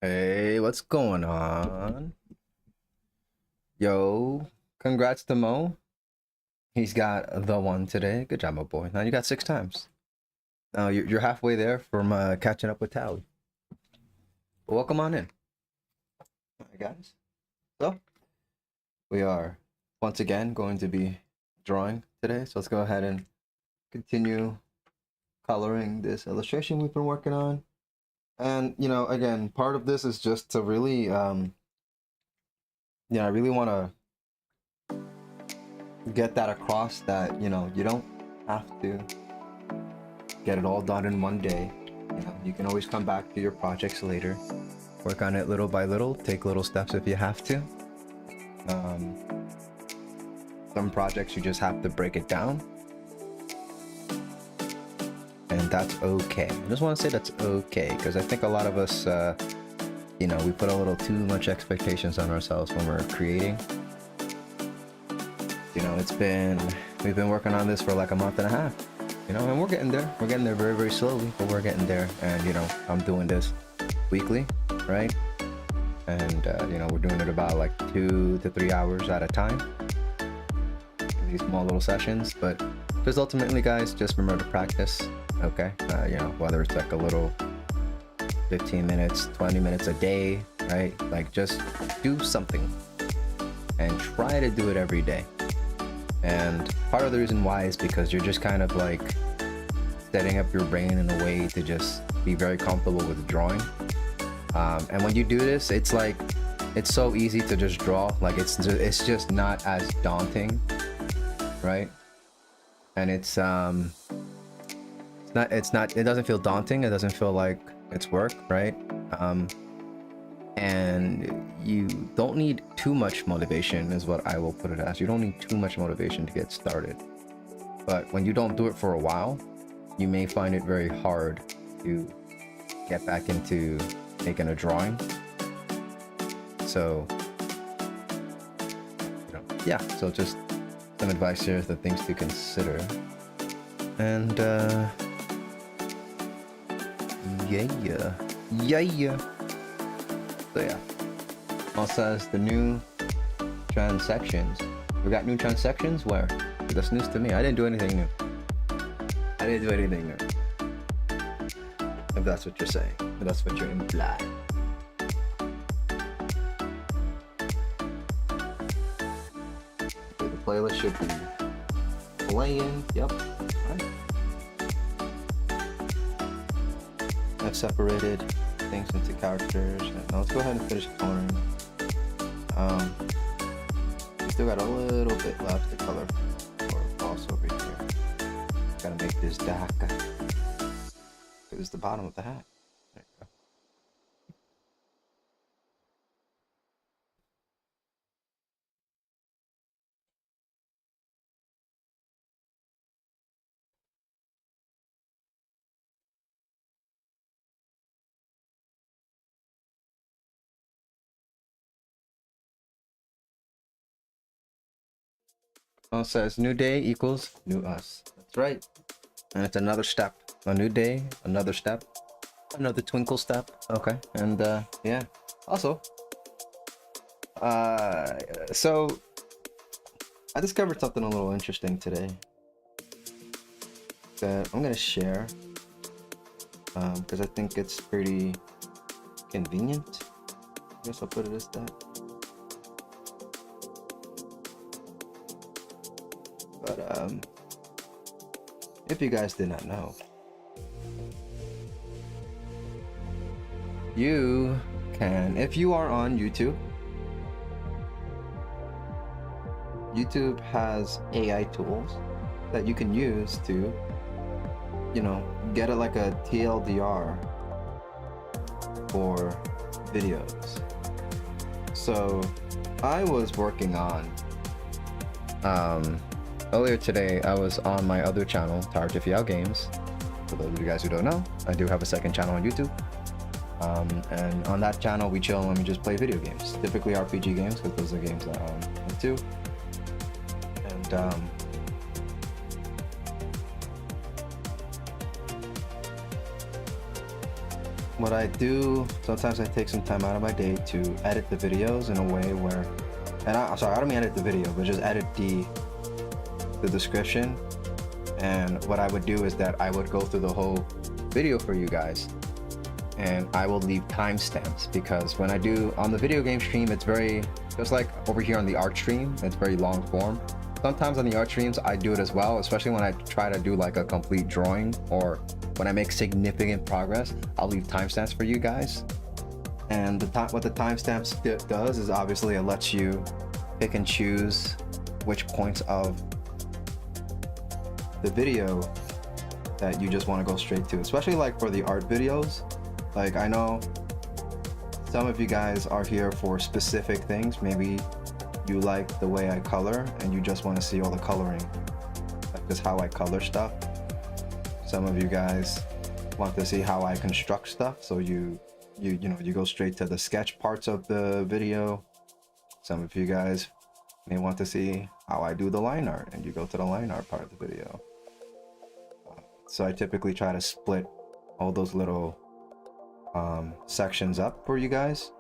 Hey, what's going on? Yo, congrats to Mo. He's got the one today. Good job, my boy. Now you got 6 times. Now you're halfway there from catching up with Tally. Welcome on in. All right, guys. So, we are once again going to be drawing today. So let's go ahead and continue coloring this illustration we've been working on. And, again, part of this is just to really, I really want to get that across that you don't have to get it all done in one day. You can always come back to your projects later, work on it little by little, take little steps if you have to. Some projects you just have to break it down, and that's okay. I just want to say that's okay, because I think a lot of us we put a little too much expectations on ourselves when we're creating. We've been working on this for like a month and a half, and we're getting there. We're getting there very, very slowly, but we're getting there. And, I'm doing this weekly, right? And, we're doing it about like 2 to 3 hours at a time, in these small little sessions. But just ultimately, guys, just remember to practice, okay? Whether it's like a little 15 minutes, 20 minutes a day, right? Like, just do something and try to do it every day. And part of the reason why is because you're just kind of like setting up your brain in a way to just be very comfortable with drawing. And when you do this, it's like, it's so easy to just draw. Like it's just not as daunting, right? And it doesn't feel daunting. It doesn't feel like it's work, right? And you don't need too much motivation, is what I will put it as. You don't need too much motivation to get started. But when you don't do it for a while, you may find it very hard to get back into making a drawing. So, so just some advice here, the things to consider. And, yeah. So yeah, also has the new transections. We got new transections where? That's news to me. I didn't do anything new. If that's what you're saying. If that's what you're implying. Okay, the playlist should be playing. Yep. Right. I've separated things into characters. Now let's go ahead and finish coloring. We still got a little bit left to color for boss over here. Gotta make this dark. This is the bottom of the hat. There you go. Well, it says new day equals new us. That's right. And it's another step. A new day, another step, another twinkle step. Okay. And yeah. Also, so I discovered something a little interesting today that I'm gonna share because I think it's pretty convenient. I guess I'll put it as that. But if you guys did not know, you can, if you are on YouTube, YouTube has AI tools that you can use to, get it like a TLDR for videos. So I was working on, earlier today, I was on my other channel, Tartifiao Games. For those of you guys who don't know, I do have a second channel on YouTube. And on that channel, we chill and we just play video games. Typically RPG games, because those are games that I'm into. And, what I do, sometimes I take some time out of my day to edit the videos in a way where, and I'm sorry, I don't mean edit the video, but just edit the description. And what I would do is that I would go through the whole video for you guys, and I will leave timestamps, because when I do on the video game stream, it's very, just like over here on the art stream, it's very long form. Sometimes on the art streams I do it as well, especially when I try to do like a complete drawing or when I make significant progress. I'll leave timestamps for you guys. And what the timestamps does is obviously it lets you pick and choose which points of the video that you just want to go straight to, especially like for the art videos. Like, I know some of you guys are here for specific things. Maybe you like the way I color and you just want to see all the coloring, like just how I color stuff. Some of you guys want to see how I construct stuff, so you go straight to the sketch parts of the video. Some of you guys may want to see how I do the line art, and you go to the line art part of the video. So I typically try to split all those little sections up for you guys,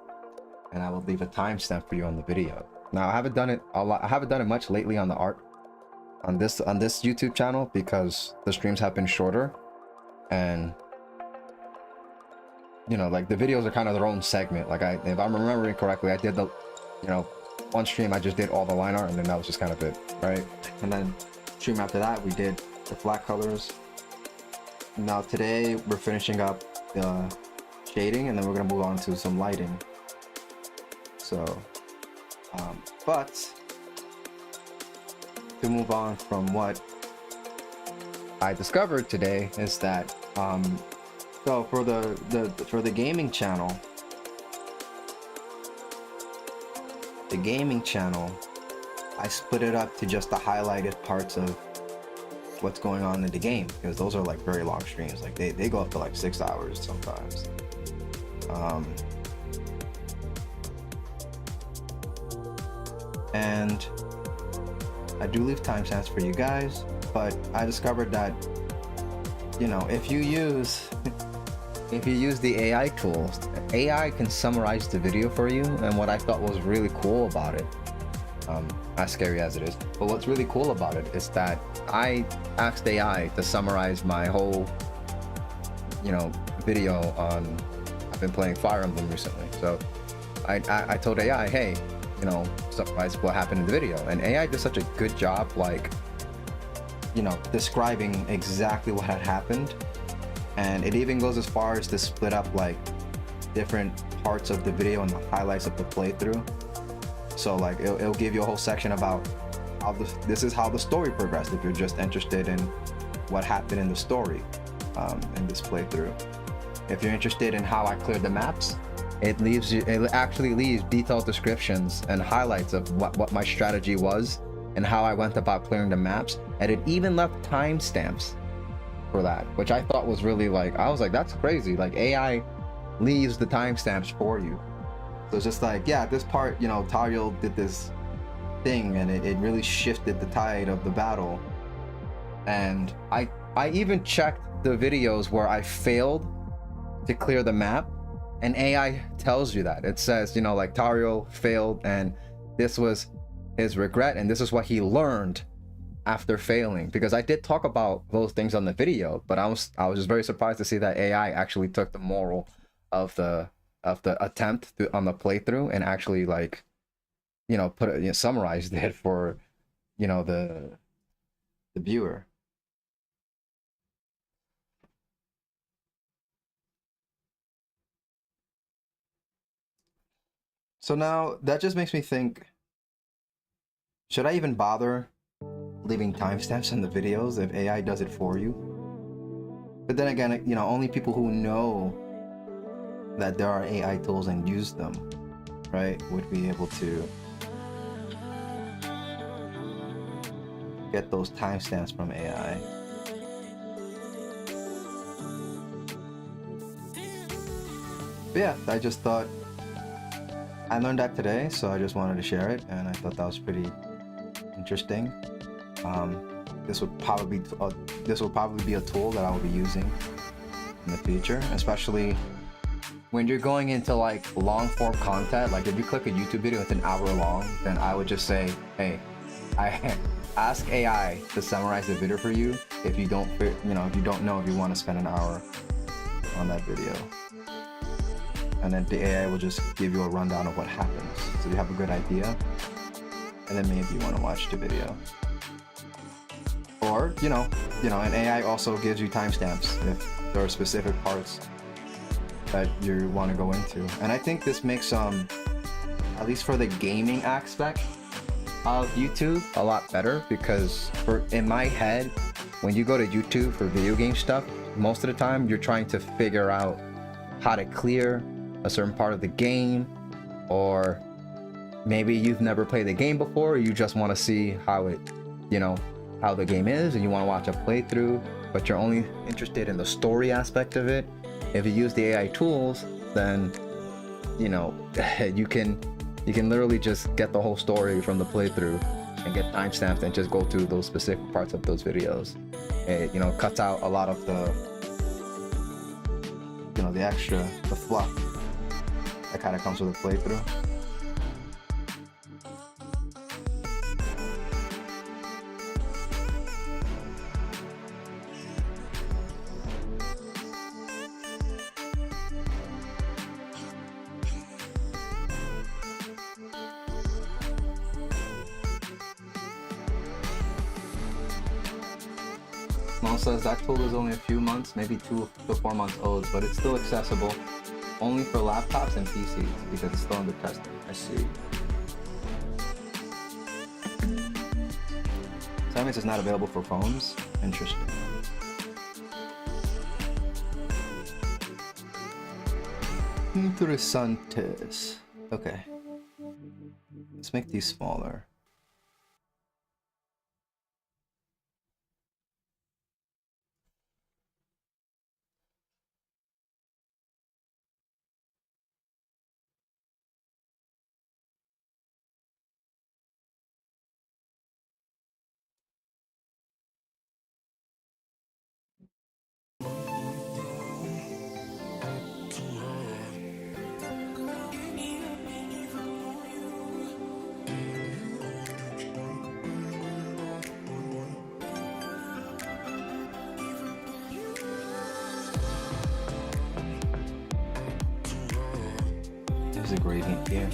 and I will leave a timestamp for you on the video. Now, I haven't done it a lot. I haven't done it much lately on the art on this YouTube channel, because the streams have been shorter, and like the videos are kind of their own segment. Like, if I'm remembering correctly, I did the one stream I just did all the line art, and then that was just kind of it, right? And then stream after that we did the flat colors. Now today we're finishing up the shading, and then we're gonna move on to some lighting. So but to move on from what I discovered today is that so for the gaming channel, I split it up to just the highlighted parts of what's going on in the game, because those are like very long streams. Like they go up to like 6 hours sometimes. And I do leave timestamps for you guys, but I discovered that if you use the AI tools, AI can summarize the video for you. And what I thought was really cool about it, as scary as it is, but what's really cool about it is that I asked AI to summarize my whole video on, I've been playing Fire Emblem recently, so I told AI, hey, summarize what happened in the video, and AI did such a good job, like describing exactly what had happened. And it even goes as far as to split up like different parts of the video and the highlights of the playthrough. So like it'll give you a whole section about how this is how the story progressed, if you're just interested in what happened in the story in this playthrough. If you're interested in how I cleared the maps, it actually leaves detailed descriptions and highlights of what my strategy was and how I went about clearing the maps. And it even left timestamps for that, which I thought was really I was like, that's crazy. Like, AI leaves the timestamps for you. So it's just like, yeah, this part, Tariel did this thing, and it really shifted the tide of the battle. And I even checked the videos where I failed to clear the map, and AI tells you that. It says, like Tariel failed, and this was his regret, and this is what he learned after failing. Because I did talk about those things on the video, but I was just very surprised to see that AI actually took the moral of the attempt on the playthrough and actually put it, summarized it for the viewer. So now that just makes me think, should I even bother leaving timestamps in the videos if AI does it for you? But then again, only people who know that there are AI tools and use them, right, would be able to get those timestamps from AI. But yeah, I just thought, I learned that today, so I just wanted to share it, and I thought that was pretty interesting. This will probably be a tool that I will be using in the future, especially when you're going into like long form content, like if you click a YouTube video, it's an hour long, then I would just say, hey, I ask AI to summarize the video for you if you don't, you know, if you don't know if you want to spend an hour on that video. And then the AI will just give you a rundown of what happens, so you have a good idea, and then maybe you want to watch the video. Or you know, an AI also gives you timestamps if there are specific parts that you want to go into. And I think this makes at least for the gaming aspect of YouTube, a lot better, because in my head, when you go to YouTube for video game stuff, most of the time you're trying to figure out how to clear a certain part of the game, or maybe you've never played the game before, you just want to see how it, you know, how the game is, and you want to watch a playthrough, but you're only interested in the story aspect of it. If you use the AI tools, then you know you can literally just get the whole story from the playthrough and get timestamps and just go through those specific parts of those videos. It, you know, cuts out a lot of the, you know, the fluff that kind of comes with a playthrough. Mom says that tool is only a few months, maybe 2 to 4 months old, but it's still accessible only for laptops and PCs because it's still under testing. I see. So that means it's not available for phones? Interesting. Interesantes. Okay. Let's make these smaller. There's a gradient here.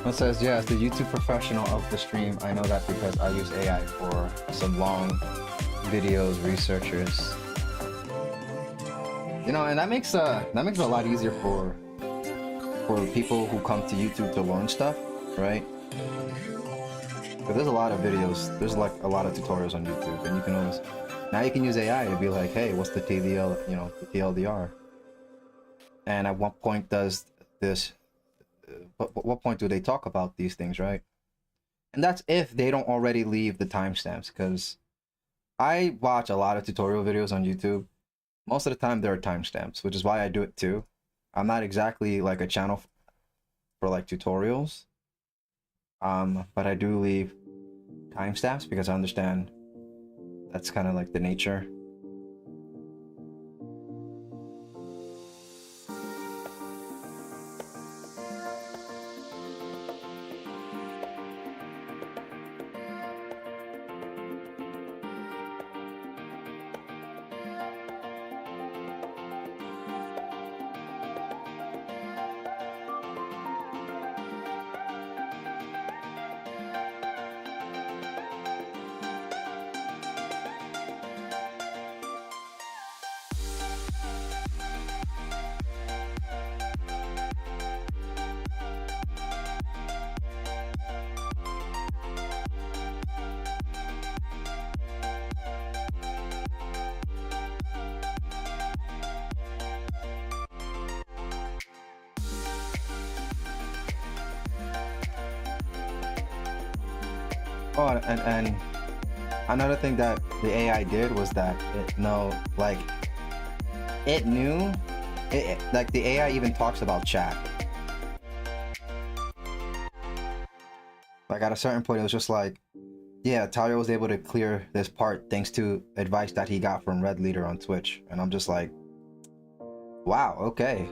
It says, yeah, as the YouTube professional of the stream, I know that because I use AI for some long videos, researchers. You know, and that makes it a lot easier for people who come to YouTube to learn stuff, right? But there's a lot of videos, there's like a lot of tutorials on YouTube, and you can always, now you can use AI to be like, hey, what's the TLDR, you know, the TLDR. And at what point does this? What point do they talk about these things, right? And that's if they don't already leave the timestamps, because I watch a lot of tutorial videos on YouTube. Most of the time there are timestamps, which is why I do it too. I'm not exactly like a channel for like tutorials, but I do leave timestamps because I understand that's kind of like the nature. Oh, and another thing that the AI did was that it knew like the AI even talks about chat. Like at a certain point, it was just like, yeah, Tario was able to clear this part thanks to advice that he got from Red Leader on Twitch, and I'm just like, wow, okay.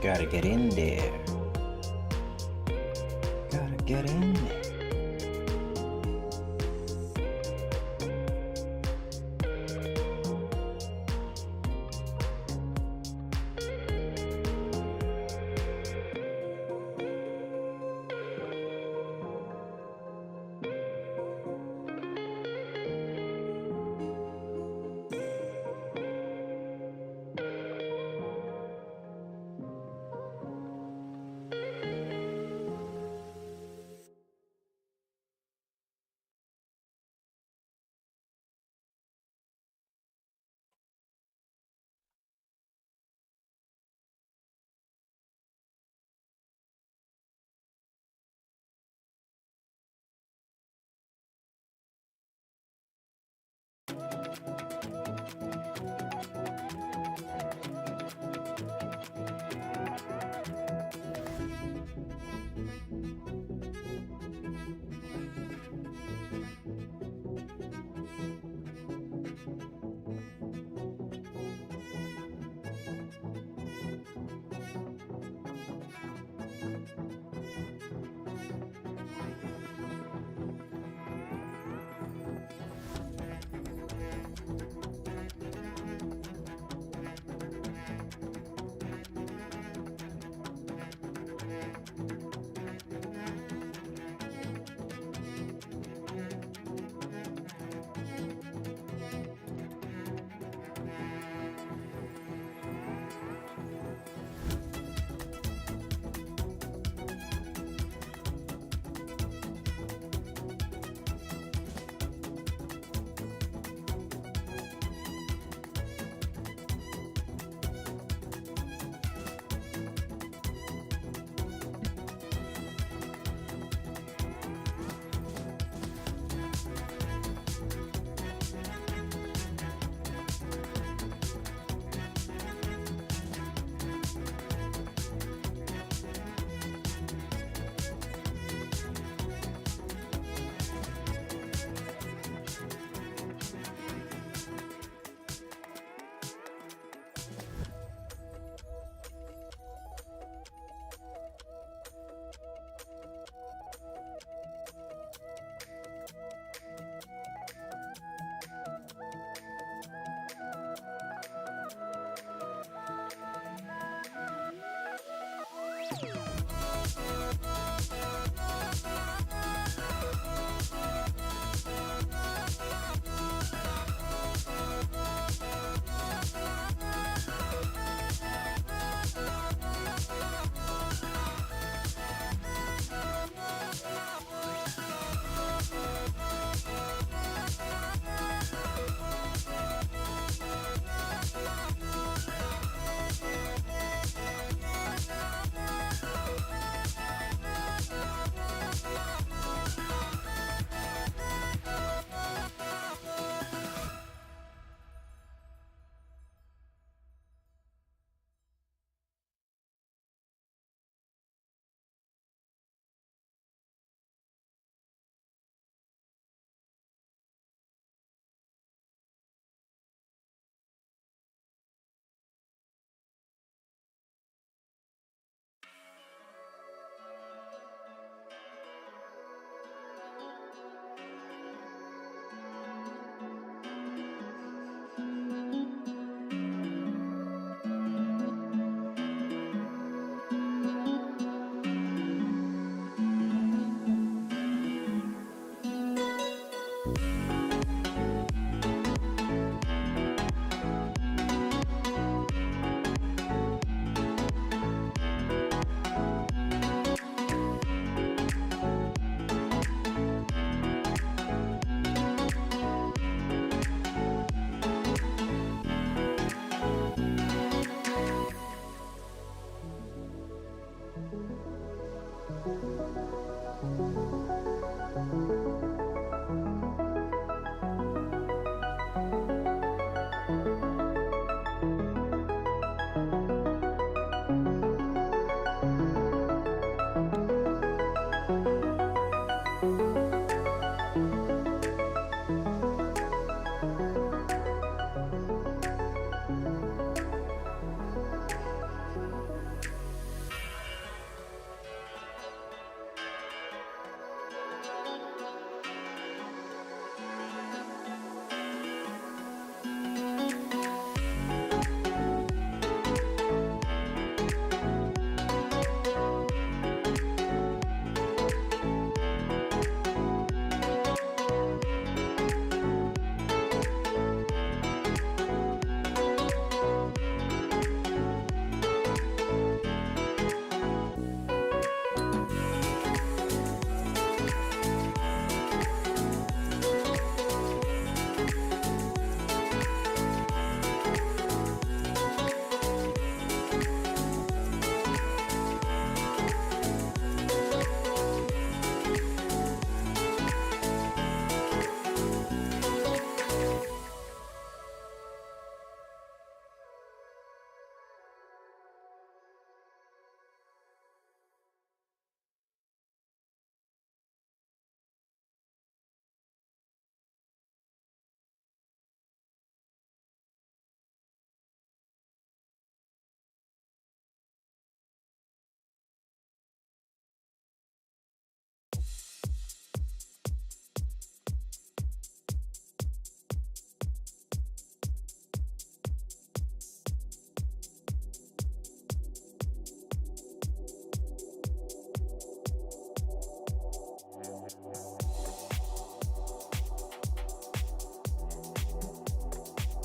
Gotta get in there. Gotta get in there.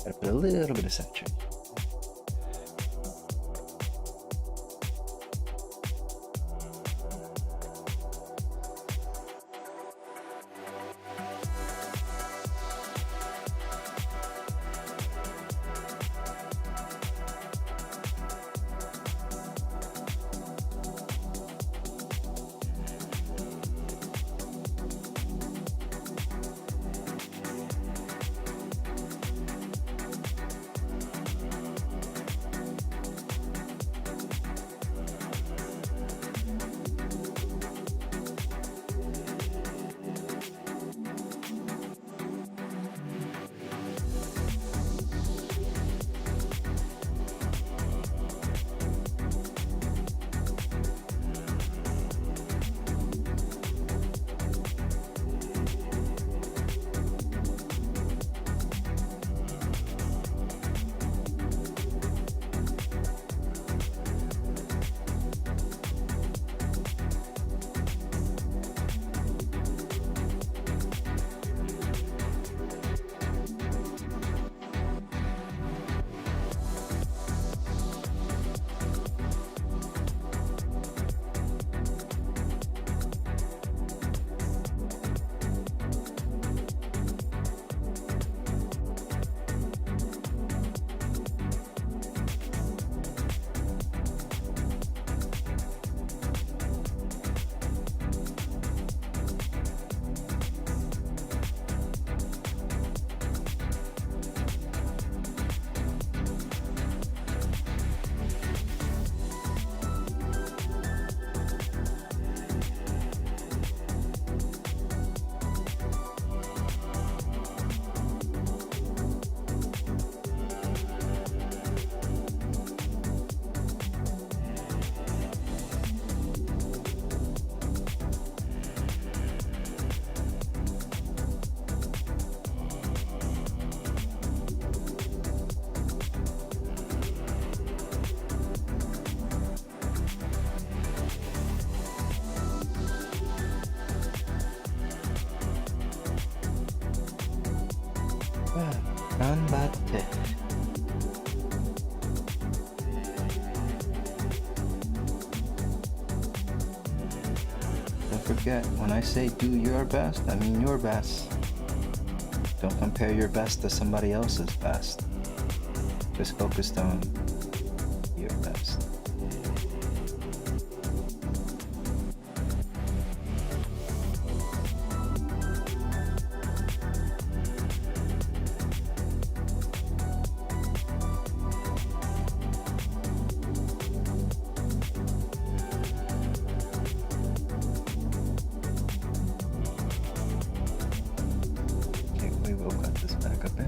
Gotta put a little bit of symmetry. Ganbatte. Don't forget, when I say do your best, I mean your best. Don't compare your best to somebody else's best. Just focused on your best. We will cut this back a bit.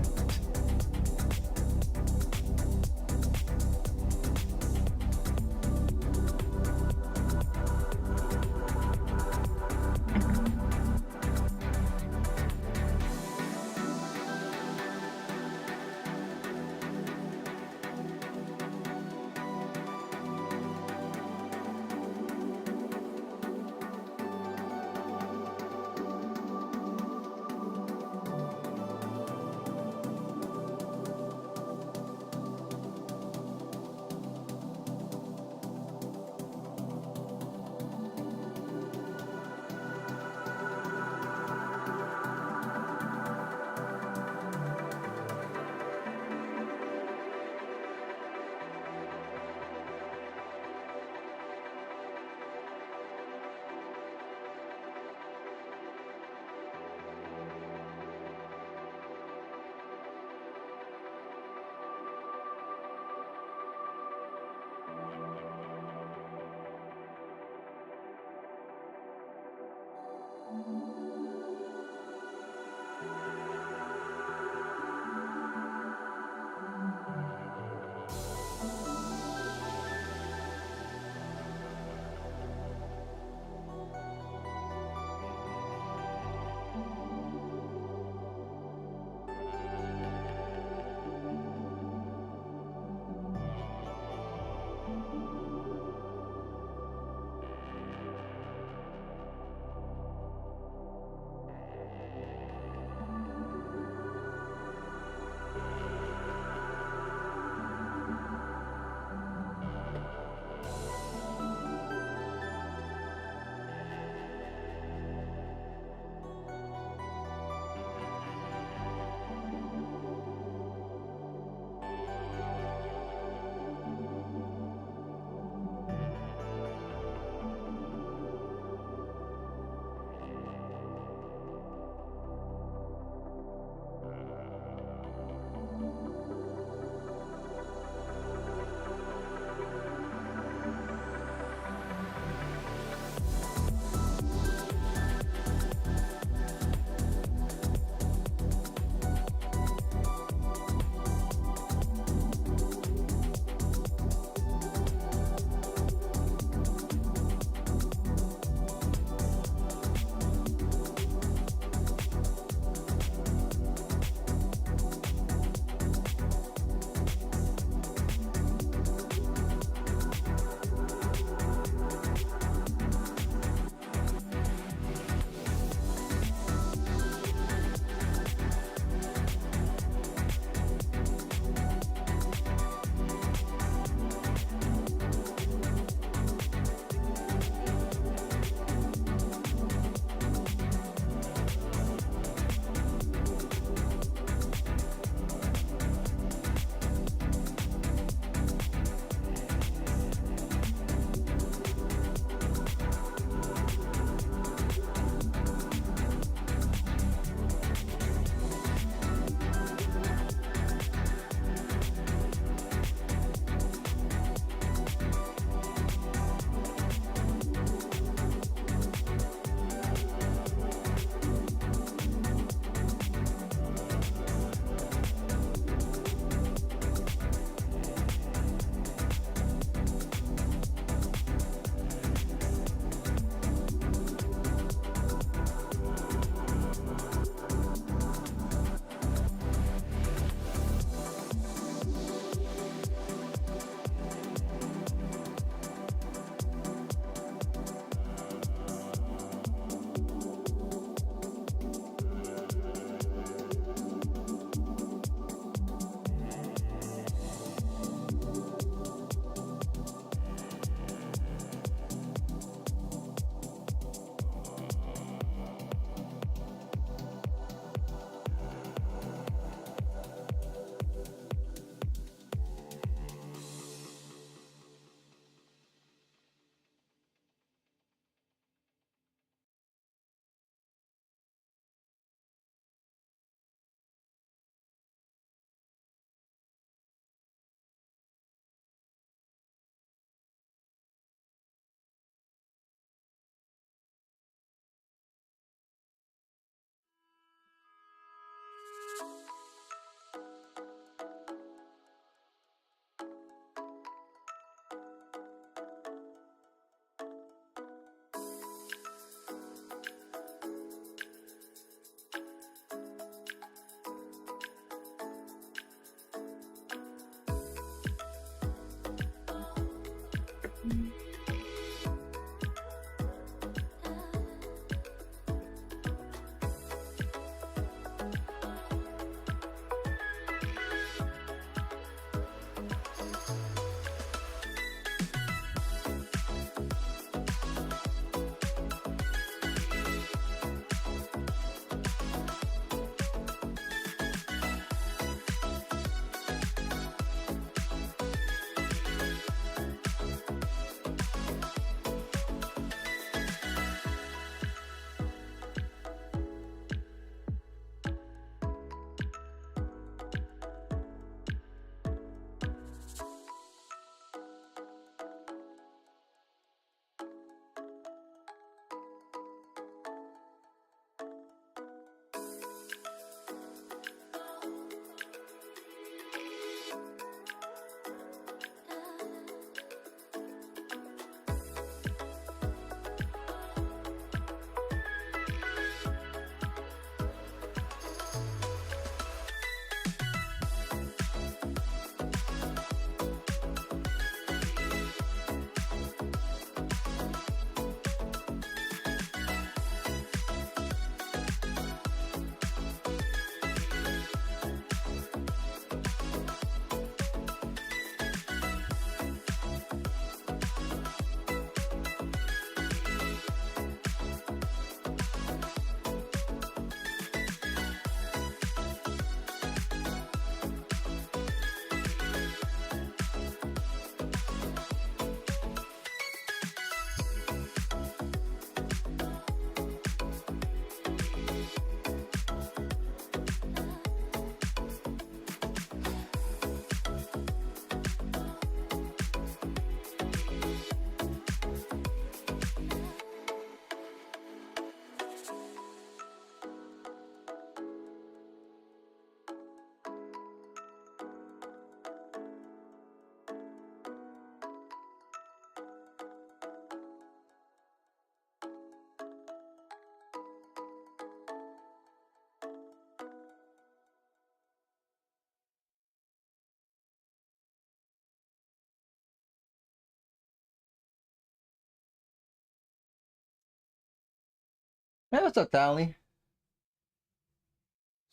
Hey, what's up, Tally?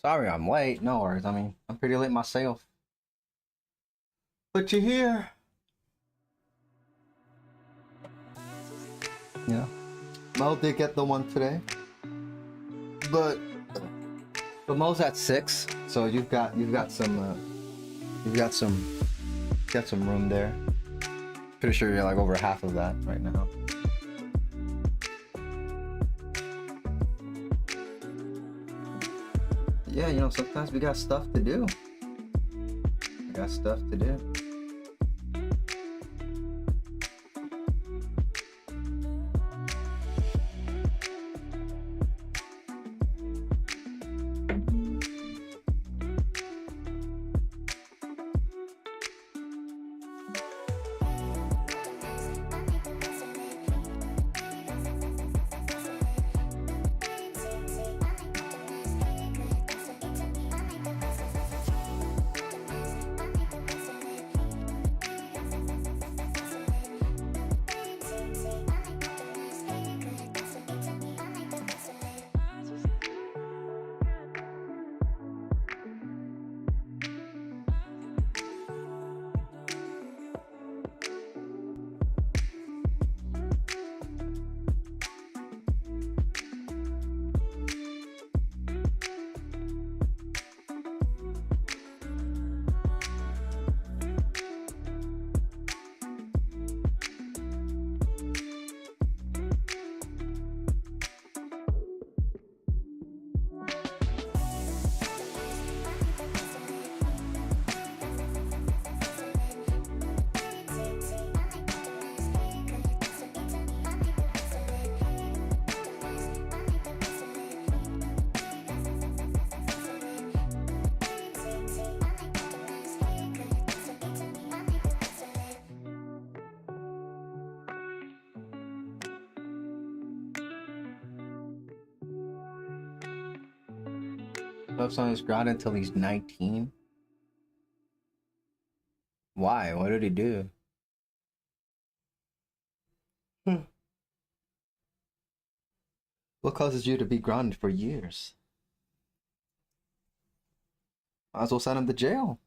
Sorry I'm late. No worries. I mean, I'm pretty late myself. But you're here. Yeah. Mel did get the one today. But Mo's at 6, so you've got some room there. Pretty sure you're like over half of that right now. Yeah, you know, sometimes we got stuff to do. We got stuff to do. Love's on his ground until he's 19. Why? What did he do? What causes you to be grounded for years? Might as well send him to jail.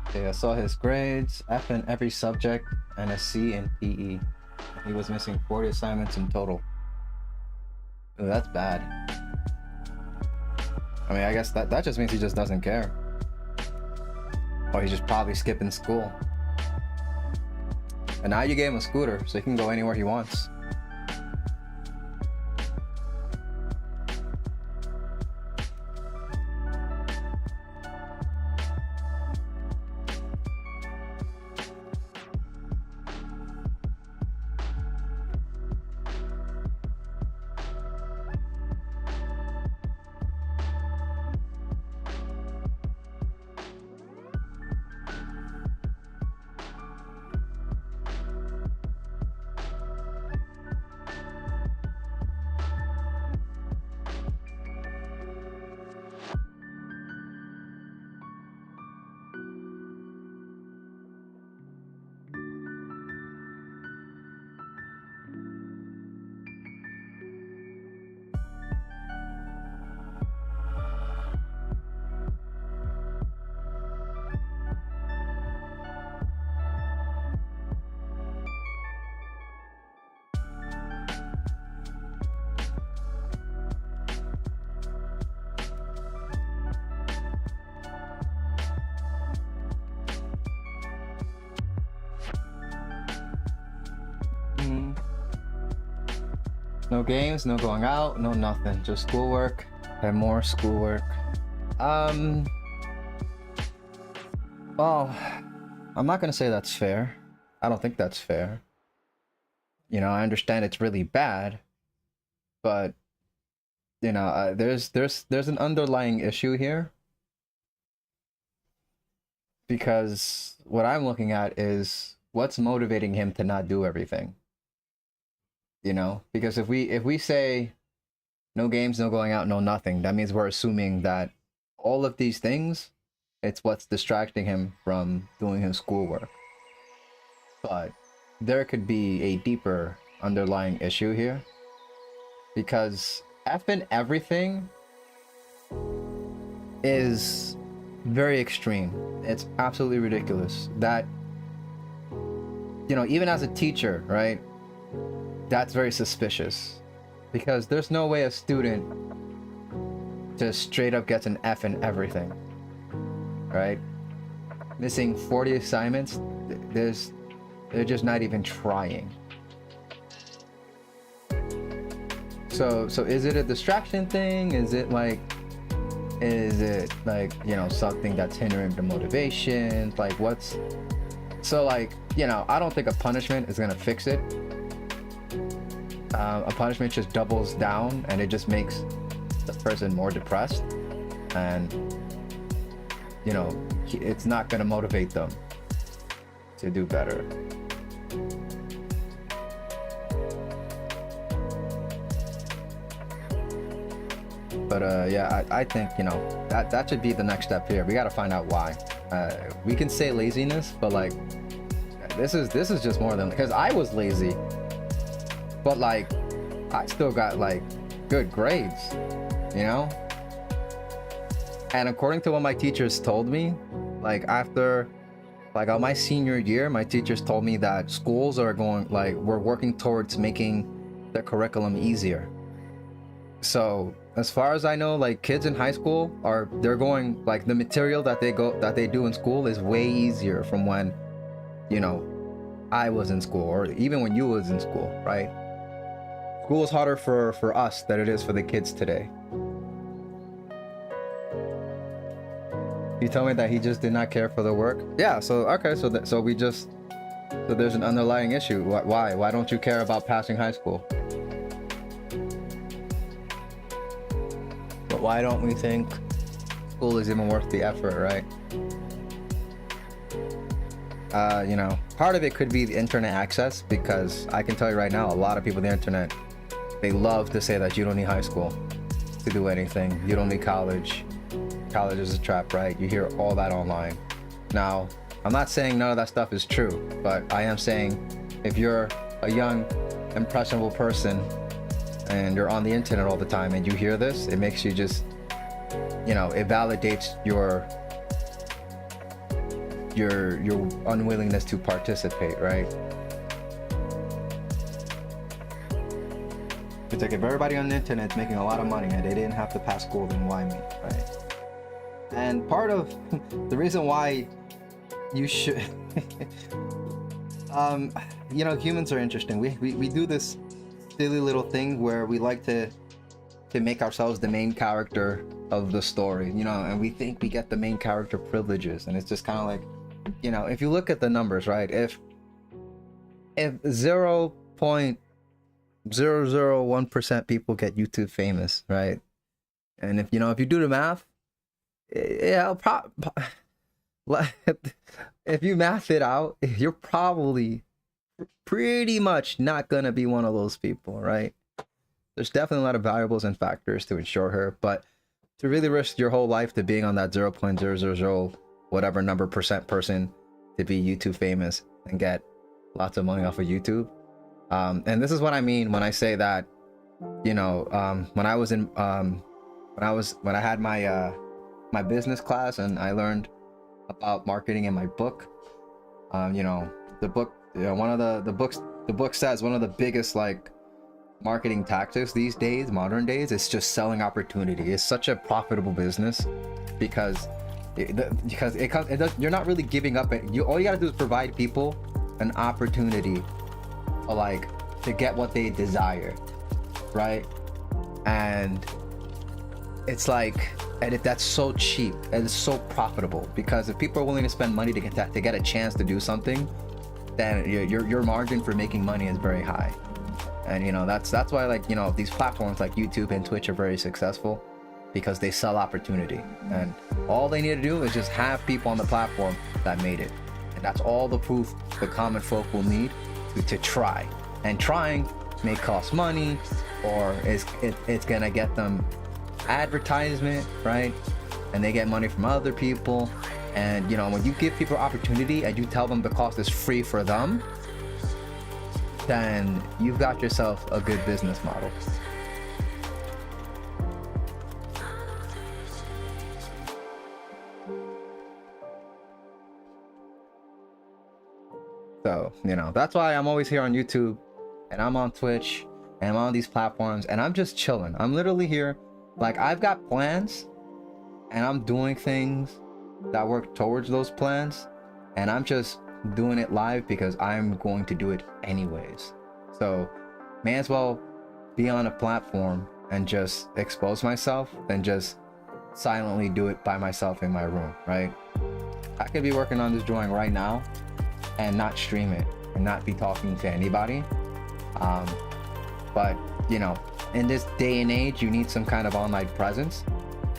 Okay, I saw his grades, F in every subject, and a C in PE. He was missing 40 assignments in total. Ooh, that's bad. I mean, I guess that just means he just doesn't care. Or he's just probably skipping school. And now you gave him a scooter, so he can go anywhere he wants. No games, no going out, no nothing. Just schoolwork and more schoolwork. Well, I'm not gonna say that's fair. I don't think that's fair. You know, I understand it's really bad, but you know, there's an underlying issue here, because what I'm looking at is what's motivating him to not do everything. You know, because if we say no games, no going out, no nothing, that means we're assuming that all of these things, it's what's distracting him from doing his schoolwork. But there could be a deeper underlying issue here, because effing everything is very extreme. It's absolutely ridiculous that, you know, even as a teacher, right, that's very suspicious, because there's no way a student just straight up gets an F in everything, right? Missing 40 assignments, they're just not even trying. So is it a distraction thing? Is it like, you know, something that's hindering the motivation? Like, what's, so like, you know, I don't think a punishment is gonna fix it. A punishment just doubles down, and it just makes the person more depressed, and you know, it's not gonna motivate them to do better. But yeah, I think, you know, that should be the next step here. We got to find out why. We can say laziness, but like, this is just more than, because I was lazy, but like, I still got like good grades, you know. And according to what my teachers told me, like after, like on my senior year, my teachers told me that schools are going, like, we're working towards making the curriculum easier. So as far as I know, like kids in high school they're going, like the material that they do in school is way easier from when, you know, I was in school, or even when you was in school, right? School is harder for us than it is for the kids today. You told me that he just did not care for the work. Yeah, so okay, so there's an underlying issue. Why don't you care about passing high school? But why don't we think school is even worth the effort, right? You know, part of it could be the internet access, because I can tell you right now, a lot of people on the internet, they love to say that you don't need high school to do anything. You don't need college. College is a trap, right? You hear all that online. Now, I'm not saying none of that stuff is true, but I am saying if you're a young, impressionable person and you're on the internet all the time and you hear this, it makes you just, you know, it validates your unwillingness to participate, right? It's like, if everybody on the internet is making a lot of money and they didn't have to pass school, then why me, right? And part of the reason why you should, you know, humans are interesting. We do this silly little thing where we like to make ourselves the main character of the story, you know, and we think we get the main character privileges, and it's just kind of like, you know, if you look at the numbers, right? If 0.001% people get YouTube famous, right? And if you know, if you do the math, yeah, if you math it out, you're probably pretty much not gonna be one of those people, right? There's definitely a lot of variables and factors to ensure her, but to really risk your whole life to being on that 0.000 whatever number percent person to be YouTube famous and get lots of money off of YouTube. And this is what I mean when I say that, you know, when I had my business class and I learned about marketing in my book, you know, the book, you know, the book says one of the biggest like marketing tactics these days, modern days, is just selling opportunity. It's such a profitable business because you're not really giving up. All you gotta do is provide people an opportunity, like, to get what they desire. right? And it's like, that's so cheap and it's so profitable, because if people are willing to spend money to get a chance to do something, then your margin for making money is very high. And that's why, like, these platforms like YouTube and Twitch are very successful, because they sell opportunity, and all they need to do is just have people on the platform that made it, and that's all the proof the common folk will need to try. And trying may cost money, or it's gonna get them advertisement, right? And they get money from other people. And when you give people opportunity and you tell them the cost is free for them, then you've got yourself a good business model. So that's why I'm always here on YouTube, and I'm on Twitch, and I'm on these platforms, and I'm just chilling. I'm literally here, like, I've got plans, and I'm doing things that work towards those plans, and I'm just doing it live because I'm going to do it anyways. So may as well be on a platform and just expose myself than just silently do it by myself in my room, right? I could be working on this drawing right now and not stream it and not be talking to anybody, but in this day and age, you need some kind of online presence.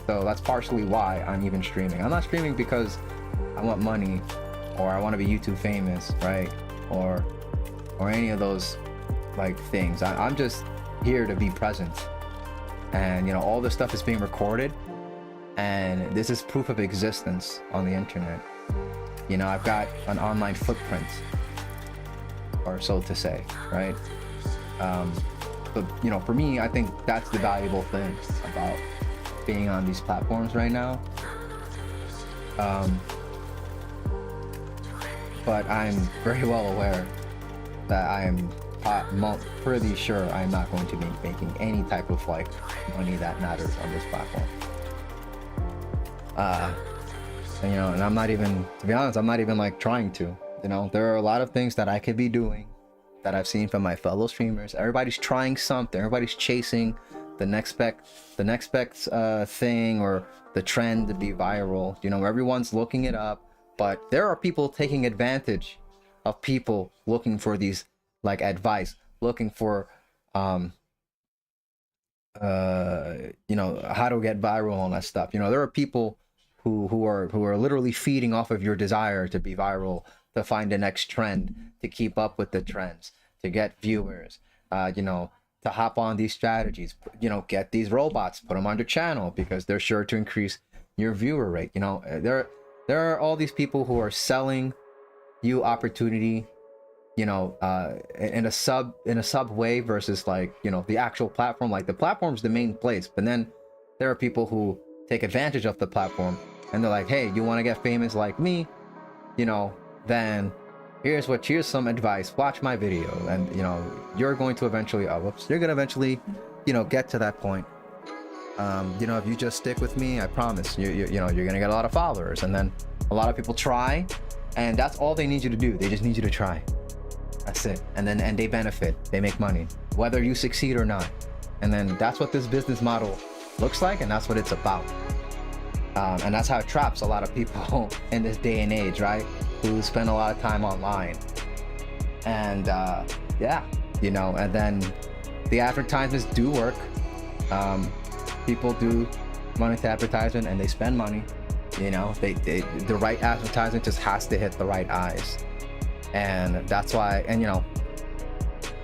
So that's partially why I'm even streaming. I'm not streaming because I want money, or I want to be YouTube famous, right? Or any of those like things. I'm just here to be present. And all this stuff is being recorded, and this is proof of existence on the internet. I've got an online footprint, or so to say, right? But for me, I think that's the valuable thing about being on these platforms right now. But I'm very well aware that I'm pretty sure I'm not going to be making any type of like money that matters on this platform. And I'm not even, to be honest, I'm not even like trying to. There are a lot of things that I could be doing that I've seen from my fellow streamers. Everybody's trying something. Everybody's chasing the next best thing, or the trend to be viral. Everyone's looking it up, but there are people taking advantage of people looking for these like advice, looking for how to get viral and that stuff. There are people who are literally feeding off of your desire to be viral, to find the next trend, to keep up with the trends, to get viewers, to hop on these strategies, get these robots, put them on your channel because they're sure to increase your viewer rate. There are all these people who are selling you opportunity, in a sub way versus like, the actual platform. Like, the platform's the main place, but then there are people who take advantage of the platform, and they're like, hey, you want to get famous like me, then here's some advice, watch my video, and you're going to eventually get to that point. If you just stick with me, I promise you're gonna get a lot of followers. And then a lot of people try, and that's all they need you to do. They just need you to try. That's it. And they benefit, they make money whether you succeed or not. And then that's what this business model looks like, and that's what it's about. And that's how it traps a lot of people in this day and age, right? Who spend a lot of time online. And and then the advertisements do work. People do money to advertisement, and they spend money. The right advertisement just has to hit the right eyes. And that's why,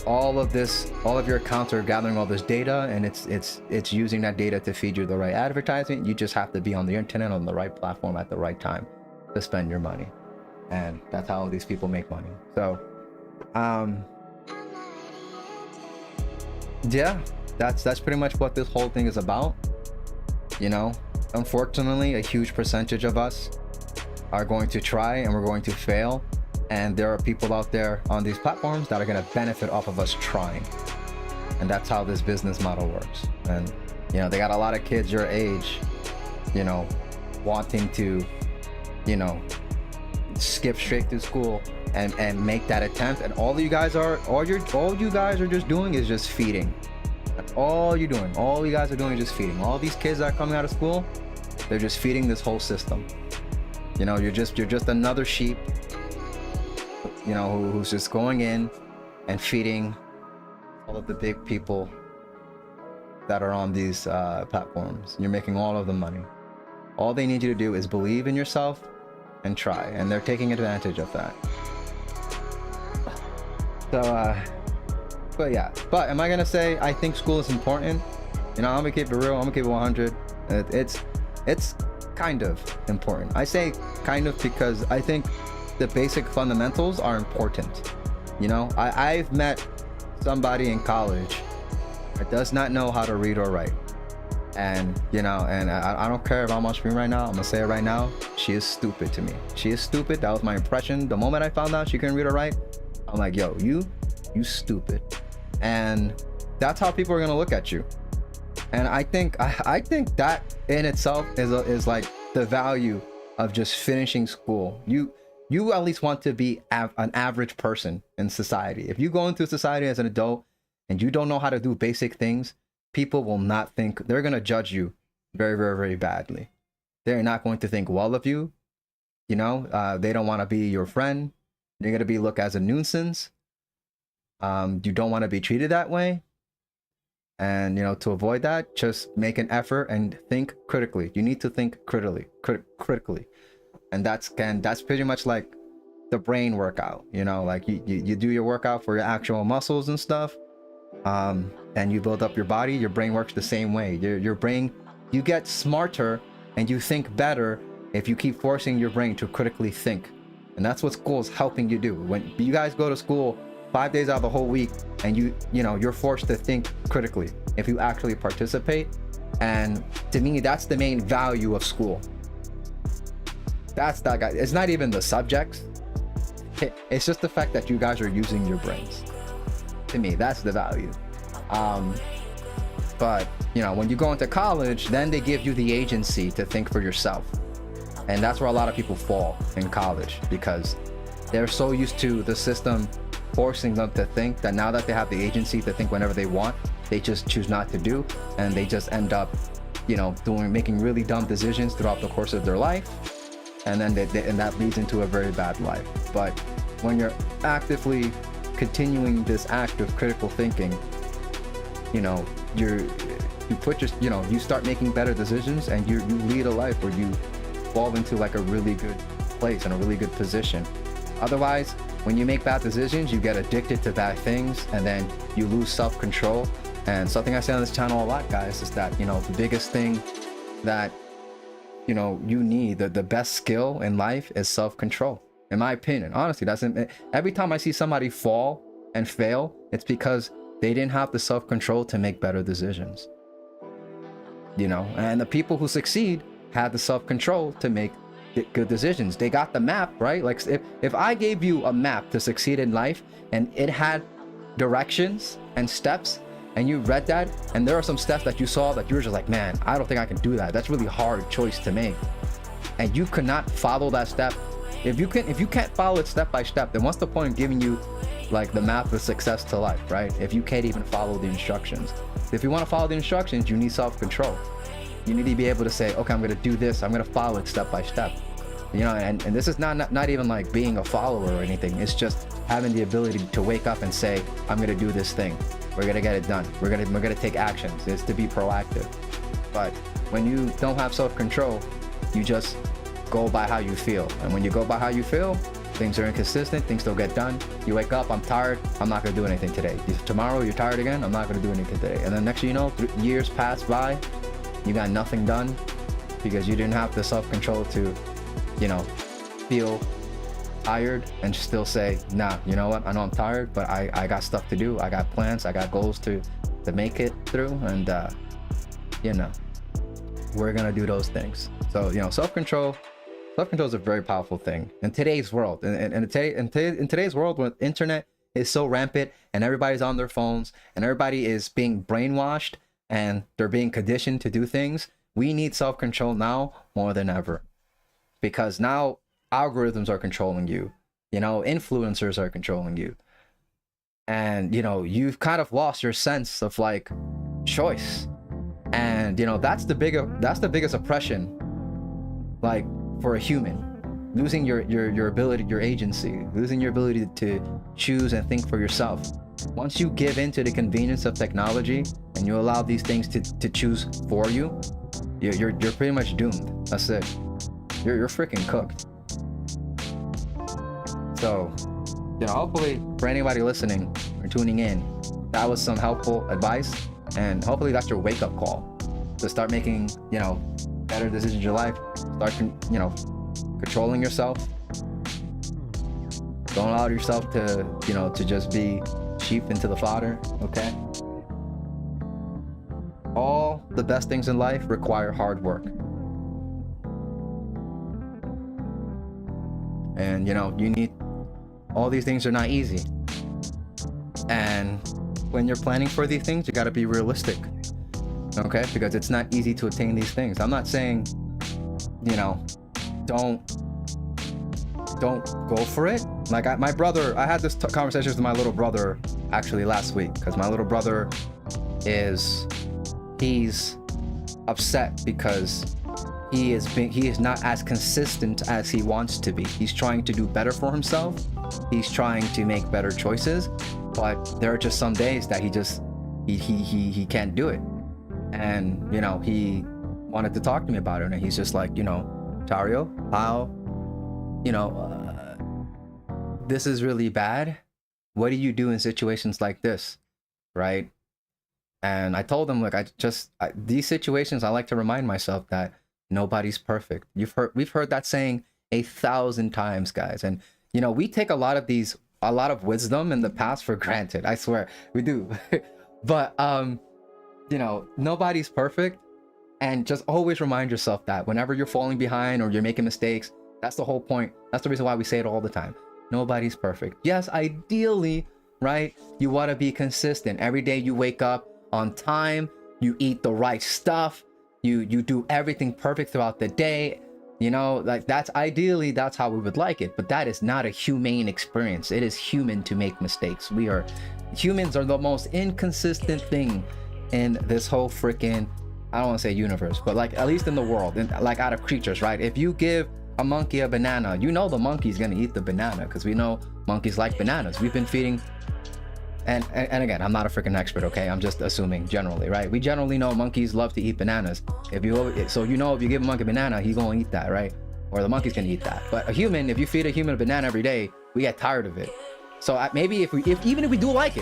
all of your accounts are gathering all this data, and it's using that data to feed you the right advertisement. You just have to be on the internet, on the right platform at the right time to spend your money. And that's how these people make money. So that's pretty much what this whole thing is about. Unfortunately, a huge percentage of us are going to try, and we're going to fail. And there are people out there on these platforms that are going to benefit off of us trying. And that's how this business model works. And they got a lot of kids your age, wanting to skip straight through school and make that attempt. And all you guys are just doing is just feeding That's all you're doing. All you guys are doing is just feeding. All these kids that are coming out of school, they're just feeding this whole system. You know, you're just another sheep, you know, who's just going in and feeding all of the big people that are on these platforms. You're making all of the money. All they need you to do is believe in yourself and try, and they're taking advantage of that. So but yeah, but am I gonna say I think school is important? You know, I'm gonna keep it real, I'm gonna keep it 100. It's kind of important. I say kind of because I think the basic fundamentals are important. You know, I've met somebody in college that does not know how to read or write. And, you know, and I don't care if I'm on screen right now, I'm gonna say it right now, she is stupid to me. She is stupid. That was my impression. The moment I found out she couldn't read or write, I'm like, yo, you stupid. And that's how people are gonna look at you. And I think that in itself is like the value of just finishing school. You at least want to be an average person in society. If you go into society as an adult and you don't know how to do basic things, people will not think, they're going to judge you very, very, very badly. They're not going to think well of you. You know, they don't want to be your friend. They're going to be looked as a nuisance. You don't want to be treated that way. And, you know, to avoid that, just make an effort and think critically. You need to think critically. And that's pretty much like the brain workout, you know, like you do your workout for your actual muscles and stuff. And you build up your body, your brain works the same way. Your brain, you get smarter and you think better if you keep forcing your brain to critically think. And that's what school is helping you do. When you guys go to school 5 days out of the whole week and you know, you're forced to think critically if you actually participate. And to me, that's the main value of school. That's that guy. It's not even the subjects. It's just the fact that you guys are using your brains. To me, that's the value. But you know, when you go into college, then they give you the agency to think for yourself. And that's where a lot of people fall in college, because they're so used to the system forcing them to think that now that they have the agency to think whenever they want, they just choose not to do, and they just end up, you know, making really dumb decisions throughout the course of their life, and then and that leads into a very bad life. But when you're actively continuing this act of critical thinking, you know, you start making better decisions, and you lead a life where you fall into like a really good place and a really good position. Otherwise, when you make bad decisions, you get addicted to bad things, and then you lose self-control. And something I say on this channel a lot, guys, is that, you know, the biggest thing that, you know, you need, the best skill in life is self-control. In my opinion, honestly, every time I see somebody fall and fail, it's because they didn't have the self-control to make better decisions. You know, and the people who succeed had the self-control to make good decisions. They got the map, right? Like if I gave you a map to succeed in life and it had directions and steps, and you read that, and there are some steps that you saw that you were just like, man, I don't think I can do that. That's really hard choice to make. And you could not follow that step. If you can't follow it step by step, then what's the point of giving you like the map of success to life, right? If you can't even follow the instructions. If you want to follow the instructions, you need self-control. You need to be able to say, okay, I'm going to do this. I'm going to follow it step by step. You know, and this is not even like being a follower or anything. It's just having the ability to wake up and say, I'm going to do this thing. We're going to get it done. We're going to take actions. It's to be proactive. But when you don't have self-control, you just go by how you feel. And when you go by how you feel, things are inconsistent. Things don't get done. You wake up, I'm tired. I'm not going to do anything today. Tomorrow, you're tired again. I'm not going to do anything today. And then next thing you know, years pass by, you got nothing done because you didn't have the self-control to, you know, feel tired and still say, nah, you know what, I know I'm tired, but I got stuff to do. I got plans, I got goals to make it through, and you know, we're gonna do those things. So, you know, self-control is a very powerful thing in today's world. And in today's world, where the internet is so rampant and everybody's on their phones and everybody is being brainwashed and they're being conditioned to do things, we need self-control now more than ever. Because now algorithms are controlling you, you know, influencers are controlling you. And, you know, you've kind of lost your sense of like choice. And you know, that's the biggest oppression, like, for a human. Losing your ability, your agency, losing your ability to choose and think for yourself. Once you give in to the convenience of technology and you allow these things to choose for you, you're pretty much doomed. That's it. You're freaking cooked. So, you know, hopefully for anybody listening or tuning in, that was some helpful advice, and hopefully that's your wake-up call to start making, you know, better decisions in your life. Start, you know, controlling yourself. Don't allow yourself to, you know, to just be sheep into the fodder. Okay. All the best things in life require hard work. And you know, you need, all these things are not easy. And when you're planning for these things, you got to be realistic. Okay? Because it's not easy to attain these things. I'm not saying, you know, don't go for it. Like my brother, I had this conversation with my little brother actually last week, because my little brother he's upset because he is not as consistent as he wants to be. He's trying to do better for himself. He's trying to make better choices, but there are just some days that he can't do it. And you know, he wanted to talk to me about it, and he's just like, you know, Tario, how, you know, this is really bad. What do you do in situations like this, right? And I told him, like, these situations, I like to remind myself that nobody's perfect. We've heard that saying 1,000 times, guys. And you know, we take a lot of wisdom in the past for granted. I swear we do. But you know, nobody's perfect, and just always remind yourself that whenever you're falling behind or you're making mistakes, that's the whole point. That's the reason why we say it all the time. Nobody's perfect. Yes, ideally, right? You want to be consistent. Every day you wake up on time, you eat the right stuff, you do everything perfect throughout the day. You know, like, that's ideally, that's how we would like it, but that is not a humane experience. It is human to make mistakes. Humans are the most inconsistent thing in this whole freaking, I don't want to say universe, but like, at least in the world, and like, out of creatures, right? If you give a monkey a banana, you know the monkey's gonna eat the banana, because we know monkeys like bananas. We've been feeding, and again, I'm not a freaking expert, okay? I'm just assuming generally, right? We generally know monkeys love to eat bananas. So you know, if you give a monkey a banana, he's gonna eat that, right? Or the monkey's gonna eat that. But a human, if you feed a human a banana every day, we get tired of it. So maybe even if we do like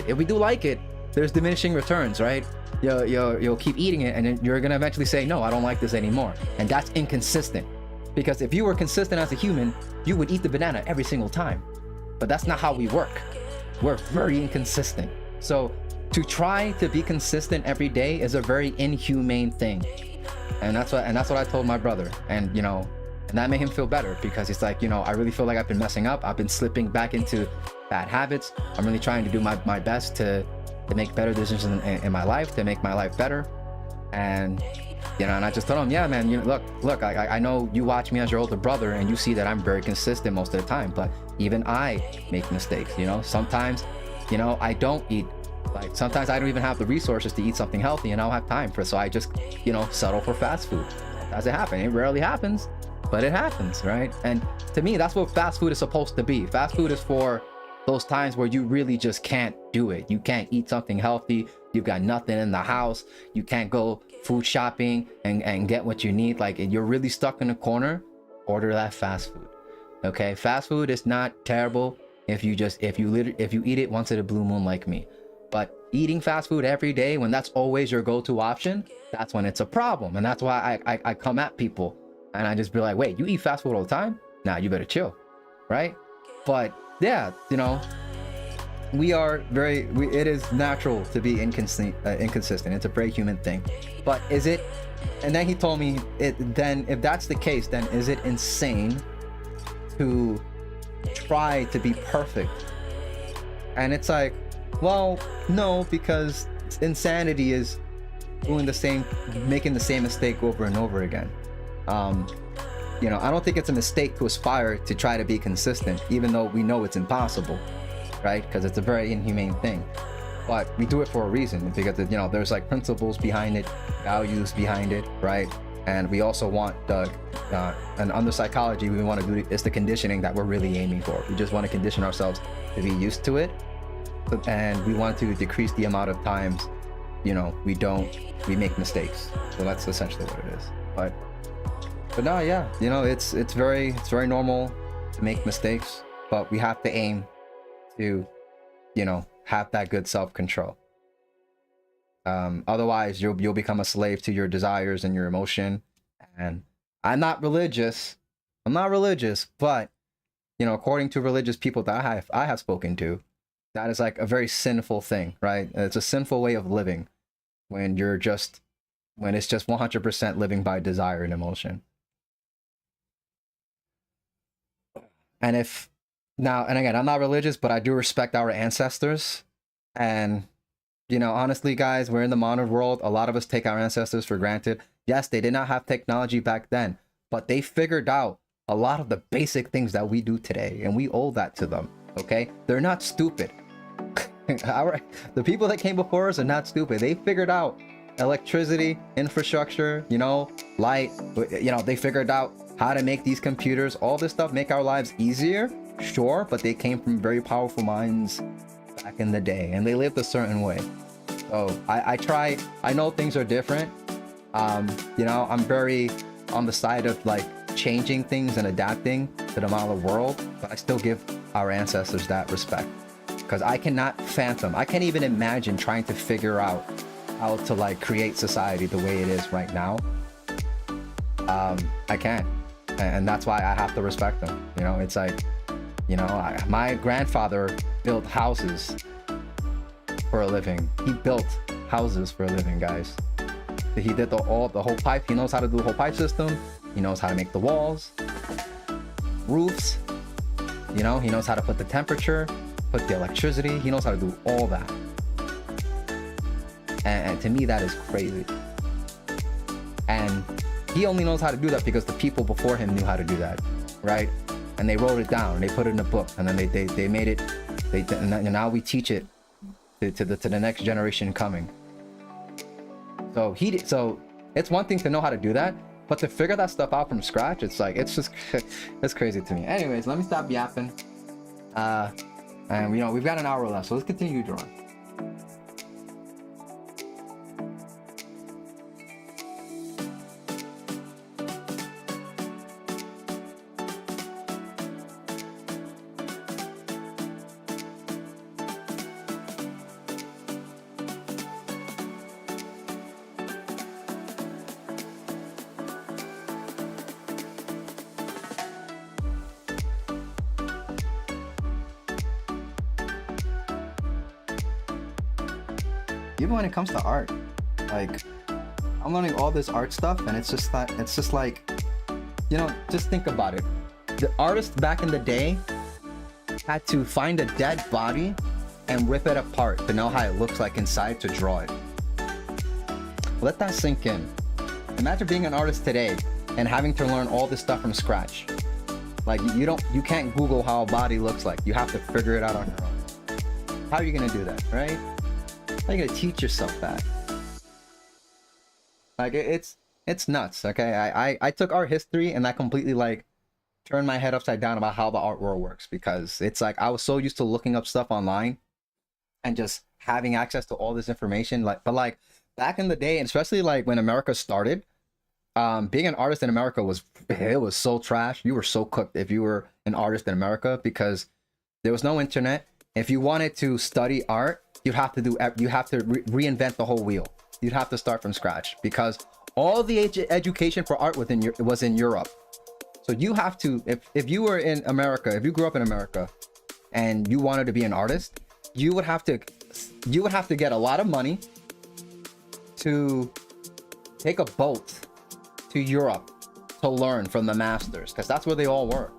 it, there's diminishing returns, right? You'll keep eating it, and then you're gonna eventually say, no, I don't like this anymore. And that's inconsistent. Because if you were consistent as a human, you would eat the banana every single time. But that's not how we work. We're very inconsistent. So to try to be consistent every day is a very inhumane thing. And that's what I told my brother. And you know, and that made him feel better, because he's like, you know, I really feel like I've been messing up. I've been slipping back into bad habits. I'm really trying to do my best to make better decisions in my life, to make my life better. And you know, and I just told him, yeah, man, you know, look, I know you watch me as your older brother, and you see that I'm very consistent most of the time, but even I make mistakes. You know, sometimes, you know, I don't eat, like, sometimes I don't even have the resources to eat something healthy, and I don't have time for it, so I just, you know, settle for fast food. Does it happen? It rarely happens, but it happens, right? And to me, that's what fast food is supposed to be. Fast food is for those times where you really just can't do it. You can't eat something healthy. You've got nothing in the house. You can't go food shopping and get what you need. Like, you're really stuck in a corner. Order that fast food. Okay, fast food is not terrible if you eat it once in a blue moon like me. But eating fast food every day, when that's always your go-to option, that's when it's a problem. And that's why I come at people and I just be like, wait, you eat fast food all the time? Nah, you better chill, right? But yeah, you know, it is natural to be inconsistent. It's a very human thing. But is it, and then he told me, then if that's the case, then is it insane to try to be perfect? And it's like, well, no, because insanity is making the same mistake over and over again. You know, I don't think it's a mistake to aspire to try to be consistent, even though we know it's impossible, right? Because it's a very inhumane thing. but we do it for a reason, because you know there's like principles behind it, values behind it, right? And we also want the and under psychology, we want to do is the conditioning that we're really aiming for. We just want to condition ourselves to be used to it, and we want to decrease the amount of times, you know, we make mistakes. So that's essentially what it is. But no, yeah, you know, it's very normal to make mistakes, but we have to aim to, you know, have that good self-control. Otherwise you'll become a slave to your desires and your emotion. And I'm not religious, but you know, according to religious people that I have spoken to, that is like a very sinful thing, right? It's a sinful way of living when it's just 100% living by desire and emotion. And again, I'm not religious, but I do respect our ancestors. And you know, honestly, guys, we're in the modern world. A lot of us take our ancestors for granted. Yes, they did not have technology back then, but they figured out a lot of the basic things that we do today, and we owe that to them, okay? They're not stupid. The people that came before us are not stupid. They figured out electricity, infrastructure, you know, light, you know, they figured out how to make these computers, all this stuff, make our lives easier, sure, but they came from very powerful minds back in the day, and they lived a certain way. So I know things are different. You know, I'm very on the side of like changing things and adapting to the modern world, but I still give our ancestors that respect, because I cannot fathom, I can't even imagine trying to figure out how to like create society the way it is right now. I can't, and that's why I have to respect them. You know, it's like, you know, my grandfather built houses for a living. He built houses for a living, guys. He did the whole pipe. He knows how to do the whole pipe system. He knows how to make the walls, roofs. You know, he knows how to put the temperature, put the electricity. He knows how to do all that. And to me, that is crazy. And he only knows how to do that because the people before him knew how to do that, right? And they wrote it down, they put it in a book, and then they made it. And now we teach it to the next generation coming. So so it's one thing to know how to do that, but to figure that stuff out from scratch, it's like, it's just it's crazy to me. Anyways, let me stop yapping. And you know, we've got an hour left, so let's continue drawing. Even when it comes to art, like, I'm learning all this art stuff, and it's just like, you know, just think about it. The artists back in the day had to find a dead body and rip it apart to know how it looks like inside to draw it. Let that sink in. Imagine being an artist today and having to learn all this stuff from scratch. Like, you can't Google how a body looks like. You have to figure it out on your own. How are you gonna do that, right? How are you gonna teach yourself that? Like, it's nuts, okay? I took art history, and I completely like turned my head upside down about how the art world works, because it's like I was so used to looking up stuff online and just having access to all this information. But like back in the day, and especially like when America started, being an artist in America was so trash. You were so cooked if you were an artist in America, because there was no internet. If you wanted to study art, you have to reinvent the whole wheel. You'd have to start from scratch, because all the education for art was in Europe. So you have to, if you were in America, if you grew up in America and you wanted to be an artist, you would have to get a lot of money to take a boat to Europe to learn from the masters, because that's where they all were.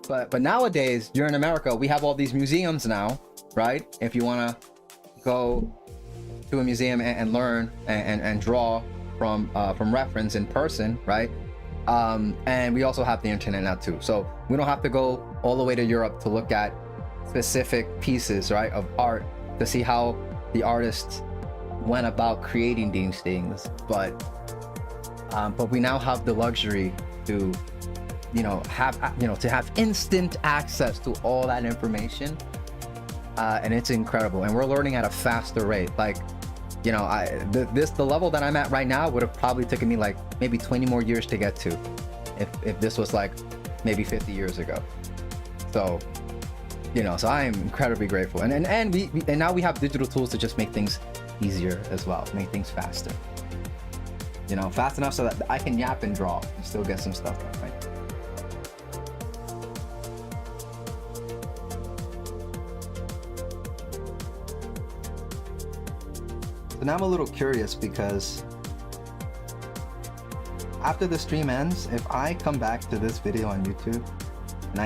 But nowadays, you're in America, we have all these museums now, right? If you want to go to a museum and learn and draw from reference in person, right? And we also have the internet now too. So we don't have to go all the way to Europe to look at specific pieces, right, of art to see how the artists went about creating these things. But we now have the luxury to, to have instant access to all that information, and it's incredible. And we're learning at a faster rate. Like, the level that I'm at right now would have probably taken me like maybe 20 more years to get to, if this was like maybe 50 years ago. So, so I am incredibly grateful. And now we have digital tools to just make things easier as well, make things faster. Fast enough so that I can yap and draw and still get some stuff done, right? So now I'm a little curious, because after the stream ends, if I come back to this video on YouTube and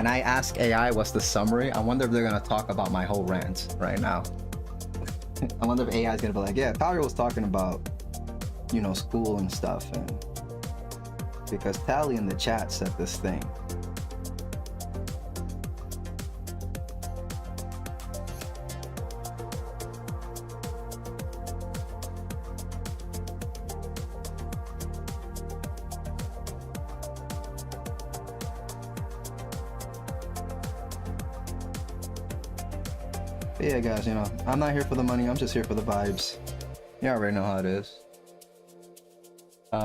I ask AI what's the summary, I wonder if they're gonna talk about my whole rant right now. I wonder if AI is gonna be like, yeah, Talia was talking about, school and stuff, and because Tally in the chat said this thing. But yeah, guys, I'm not here for the money. I'm just here for the vibes. You already know how it is.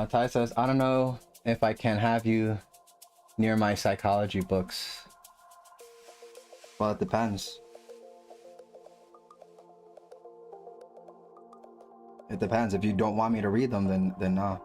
Ty says, I don't know if I can have you near my psychology books. Well, it depends. It depends. If you don't want me to read them, then no.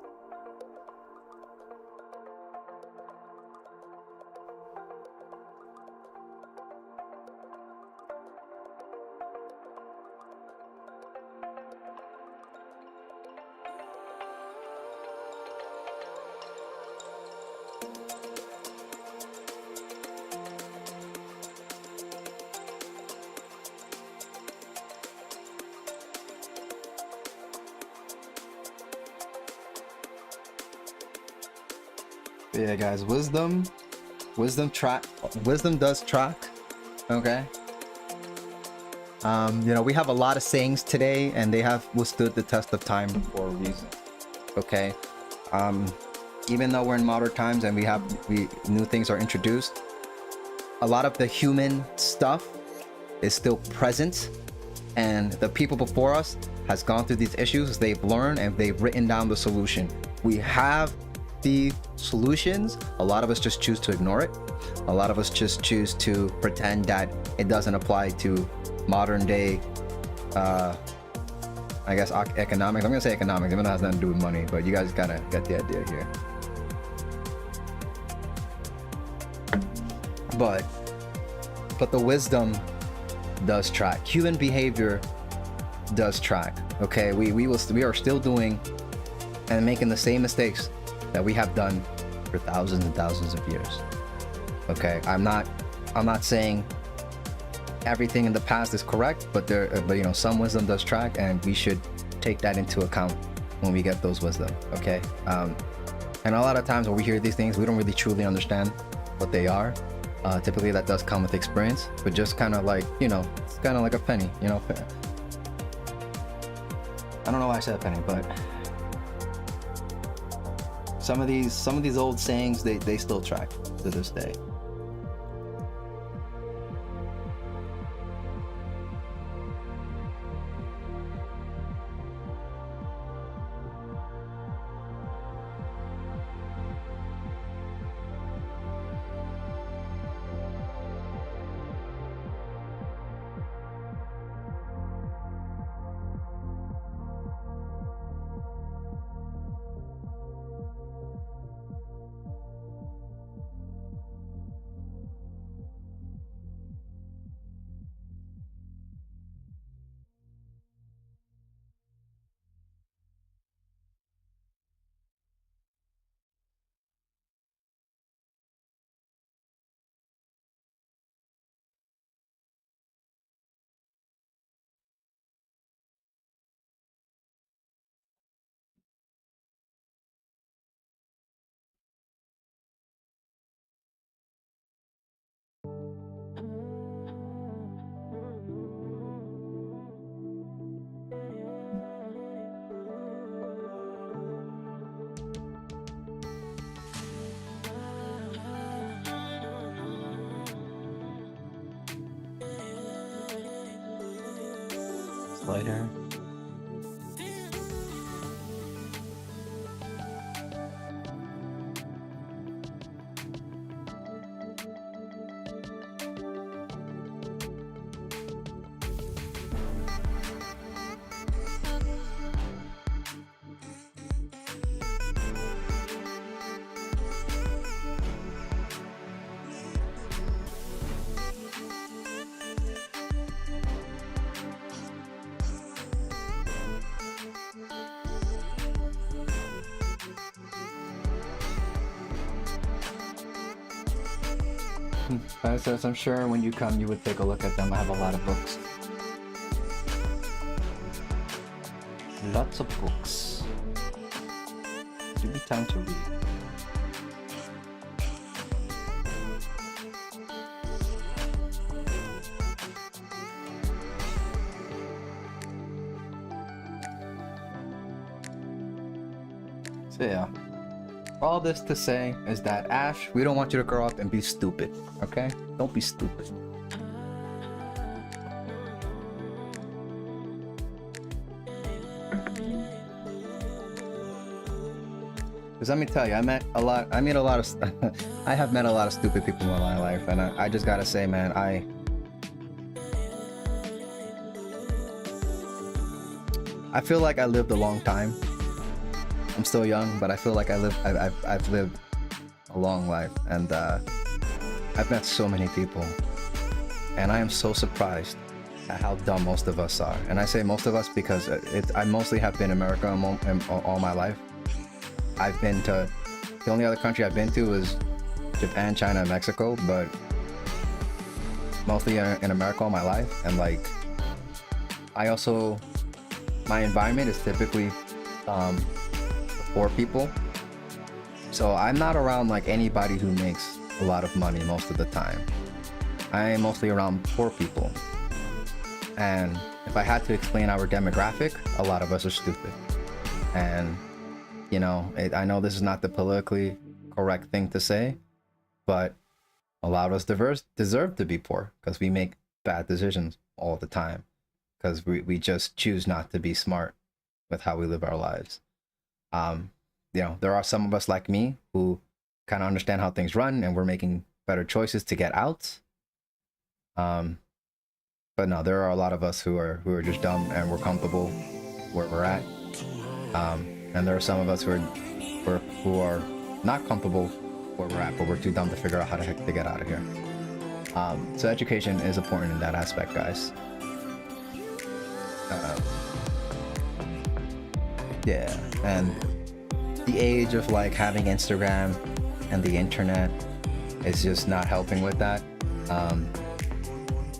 Yeah, guys, wisdom does track. Okay. We have a lot of sayings today, and they have withstood the test of time for a reason. Okay. Even though we're in modern times and new things are introduced, a lot of the human stuff is still present, and the people before us has gone through these issues. They've learned and they've written down the solution. We have the solutions. A lot of us just choose to ignore it. A lot of us just choose to pretend that it doesn't apply to modern day, I guess, economics. I'm gonna say economics, even though it has nothing to do with money, but you guys gotta get the idea here. But the wisdom does track. Human behavior does track. Okay, we are still doing and making the same mistakes that we have done for thousands and thousands of years. Okay, I'm not saying everything in the past is correct, but some wisdom does track, and we should take that into account when we get those wisdom. Okay, and a lot of times when we hear these things, we don't really truly understand what they are. Typically that does come with experience, but just kind of like, it's kind of like a penny, I don't know why I said penny, but some of these old sayings, they still track to this day. later. Says, I'm sure when you come, you would take a look at them. I have a lot of books. Lots of books. Give me time to read. So yeah. All this to say is that Ash, we don't want you to grow up and be stupid, okay? Don't be stupid. Cause let me tell you, I have met a lot of stupid people in my life, and I just gotta say, man, I feel like I lived a long time. I'm still young, but I feel like I've lived a long life, and I've met so many people, and I am so surprised at how dumb most of us are. And I say most of us because I mostly have been in America all my life. I've been to, the only other country I've been to is Japan, China, and Mexico, but mostly in America all my life. And like, my environment is typically poor people, so I'm not around like anybody who makes a lot of money most of the time. I am mostly around poor people, and if I had to explain our demographic, a lot of us are stupid. And you know, I know this is not the politically correct thing to say, but a lot of us deserve to be poor because we make bad decisions all the time, because we just choose not to be smart with how we live our lives. You know, there are some of us like me who kind of understand how things run, and we're making better choices to get out. But no, there are a lot of us who are just dumb, and we're comfortable where we're at. And there are some of us who are not comfortable where we're at, but we're too dumb to figure out how the heck to get out of here. So education is important in that aspect, guys. Yeah, and the age of like having Instagram and the internet is just not helping with that.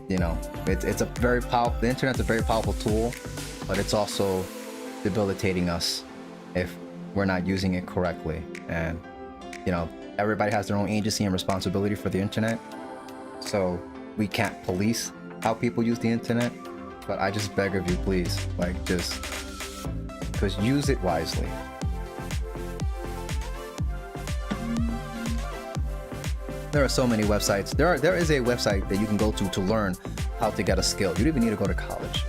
You know, it's a very powerful, the internet's a very powerful tool, but it's also debilitating us if we're not using it correctly. And you know, everybody has their own agency and responsibility for the internet, so we can't police how people use the internet. But I just beg of you, please, like, just use it wisely. There are so many websites. There is a website that you can go to learn how to get a skill. You don't even need to go to college.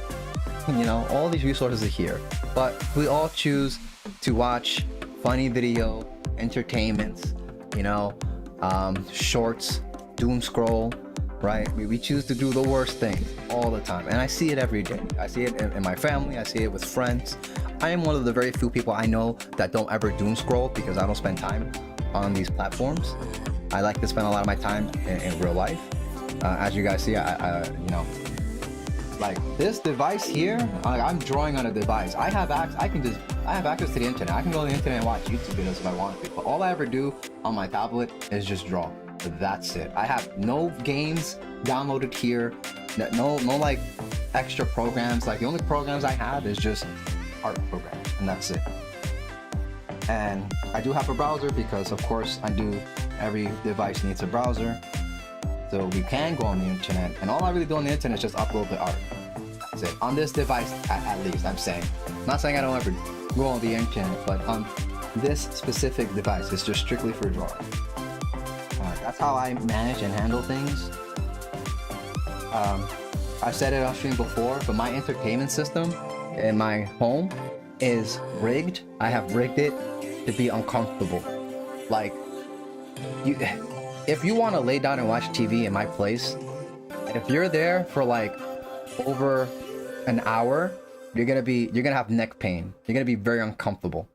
You know, all these resources are here, but we all choose to watch funny video, entertainments, you know, shorts, doom scroll, right? We choose to do the worst things all the time, and I see it every day. I see it in my family. I see it with friends. I am one of the very few people I know that don't ever doom scroll because I don't spend time on these platforms. I like to spend a lot of my time in real life. As you guys see, I you know, like this device here, I'm drawing on a device. I have access to the internet. I can go on the internet and watch YouTube videos if I want to, but all I ever do on my tablet is just draw. That's it. I have no games downloaded here, no like extra programs. Like the only programs I have is just art programs, and that's it. And I do have a browser because of course every device needs a browser, so we can go on the internet, and all I really do on the internet is just upload the art. That's it. On this device, at least, I'm saying. I'm not saying I don't ever go on the internet, but on this specific device, it's just strictly for drawing. That's how I manage and handle things. I said it on stream before, but my entertainment system in my home is rigged. I have rigged it to be uncomfortable. Like, you, if you want to lay down and watch TV in my place, and if you're there for like over an hour, you're gonna have neck pain. You're gonna be very uncomfortable.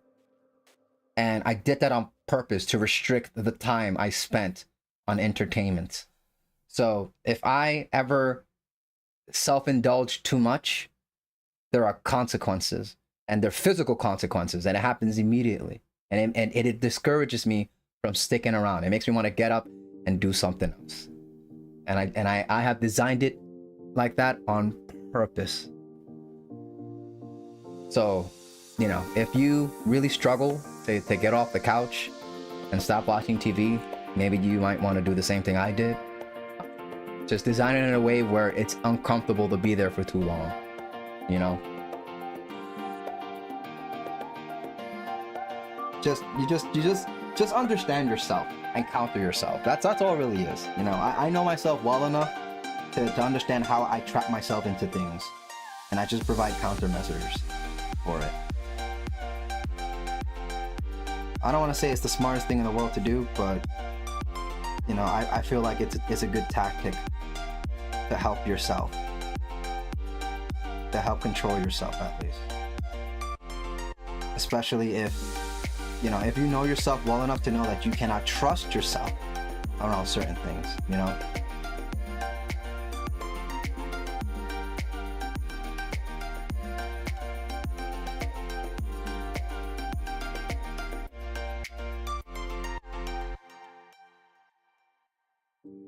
And I did that on purpose to restrict the time I spent on entertainment. So if I ever self-indulge too much, there are consequences, and they're physical consequences, and it happens immediately. And it discourages me from sticking around. It makes me want to get up and do something else. And I have designed it like that on purpose. So, you know, if you really struggle to get off the couch and stop watching TV, maybe you might want to do the same thing I did. Just design it in a way where it's uncomfortable to be there for too long, you know? Just understand yourself and counter yourself. That's all it really is. You know, I know myself well enough to understand how I trap myself into things, and I just provide countermeasures for it. I don't want to say it's the smartest thing in the world to do, but you know, I feel like it's a good tactic to help yourself, to help control yourself at least. Especially if, you know, if you know yourself well enough to know that you cannot trust yourself around certain things, you know.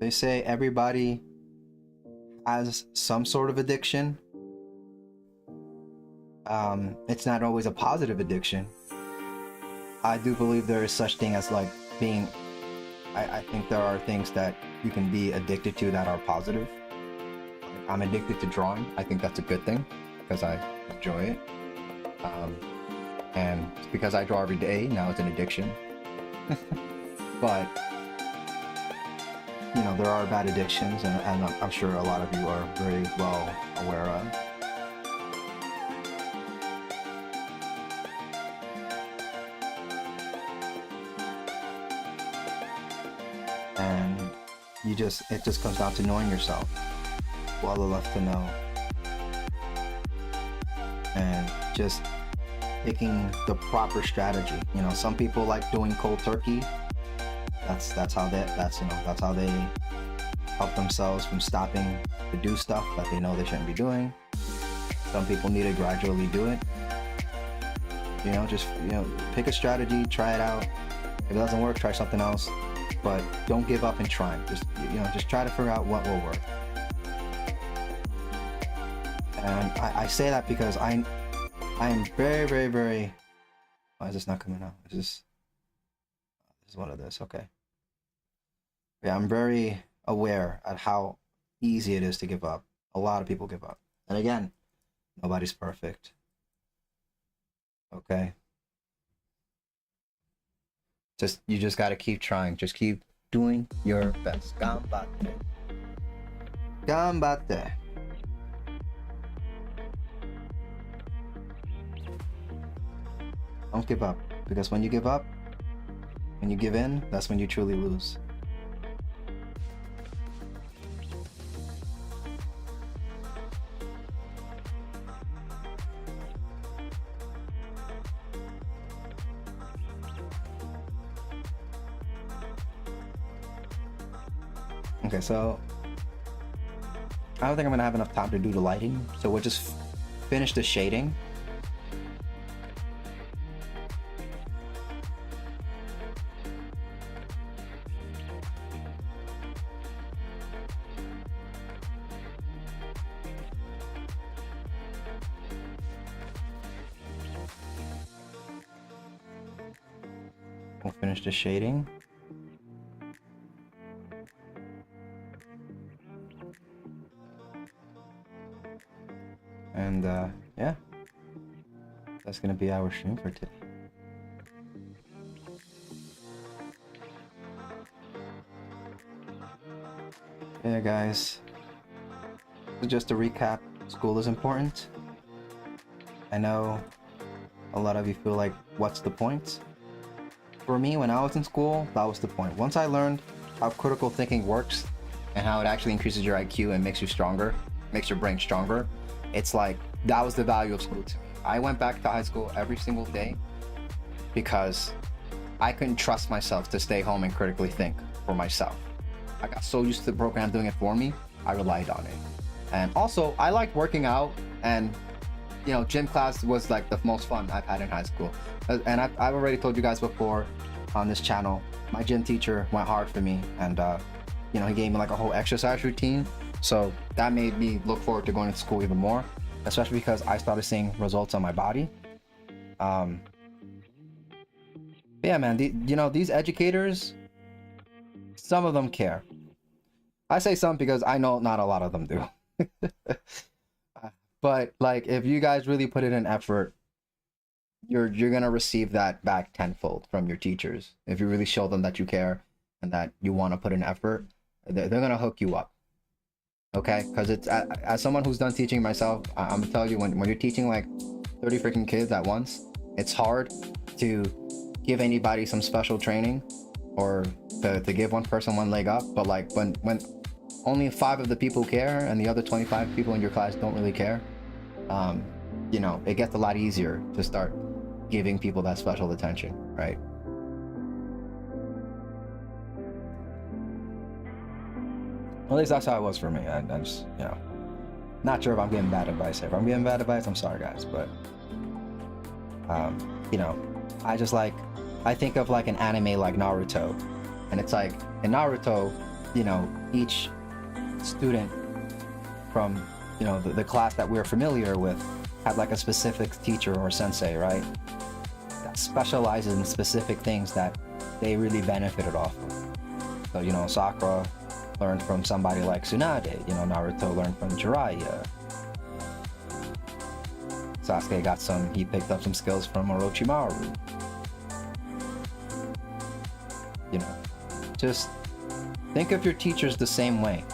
They say everybody has some sort of addiction. It's not always a positive addiction. I do believe there is such thing as like being, I think there are things that you can be addicted to that are positive. I'm addicted to drawing. I think that's a good thing because I enjoy it. And it's because I draw every day, now it's an addiction. But you know, there are bad addictions, and I'm sure a lot of you are very well aware of. And it just comes down to knowing yourself well enough to know, and just picking the proper strategy. You know, some people like doing cold turkey. That's how they help themselves from stopping to do stuff that they know they shouldn't be doing. Some people need to gradually do it. You know, just, you know, pick a strategy, try it out. If it doesn't work, try something else. But don't give up in trying. Just, you know, just try to figure out what will work. And I say that because I am very, very, very. Why is this not coming out? This is what it is. Okay. Yeah, I'm very aware at how easy it is to give up. A lot of people give up. And again, nobody's perfect. Okay? You just gotta keep trying. Just keep doing your best. Ganbatte. Ganbatte. Don't give up. Because when you give up, when you give in, that's when you truly lose. Okay, so I don't think I'm gonna have enough time to do the lighting, so we'll just finish the shading. We'll finish the shading. And yeah, that's gonna be our stream for today. Yeah, guys, So just to recap, school is important. I know a lot of you feel like, what's the point? For me, when I was in school, that was the point. Once I learned how critical thinking works and how it actually increases your IQ and makes you stronger, makes your brain stronger, it's like, that was the value of school to me. I went back to high school every single day because I couldn't trust myself to stay home and critically think for myself. I got so used to the program doing it for me, I relied on it. And also, I liked working out, and you know, gym class was like the most fun I've had in high school. And I've already told you guys before on this channel, my gym teacher went hard for me, and you know, he gave me like a whole exercise routine. So that made me look forward to going to school even more, especially because I started seeing results on my body. Yeah, man, you know, these educators, some of them care. I say some because I know not a lot of them do. But like, if you guys really put in an effort, you're gonna receive that back tenfold from your teachers. If you really show them that you care and that you want to put in effort, they're gonna hook you up. Okay, because it's as someone who's done teaching myself, I'm gonna tell you, when you're teaching like 30 freaking kids at once, it's hard to give anybody some special training or to give one person one leg up. But like, when only 5 of the people care and the other 25 people in your class don't really care, you know, it gets a lot easier to start giving people that special attention, right? At least that's how it was for me. I just, you know, not sure if I'm getting bad advice here. If I'm getting bad advice, I'm sorry, guys. But, you know, I think of like an anime like Naruto. And it's like, in Naruto, you know, each student from, you know, the class that we're familiar with had like a specific teacher or sensei, right? That specializes in specific things that they really benefited off of. So, you know, Sakura learned from somebody like Tsunade, you know, Naruto learned from Jiraiya. Sasuke he picked up some skills from Orochimaru. You know, just think of your teachers the same way.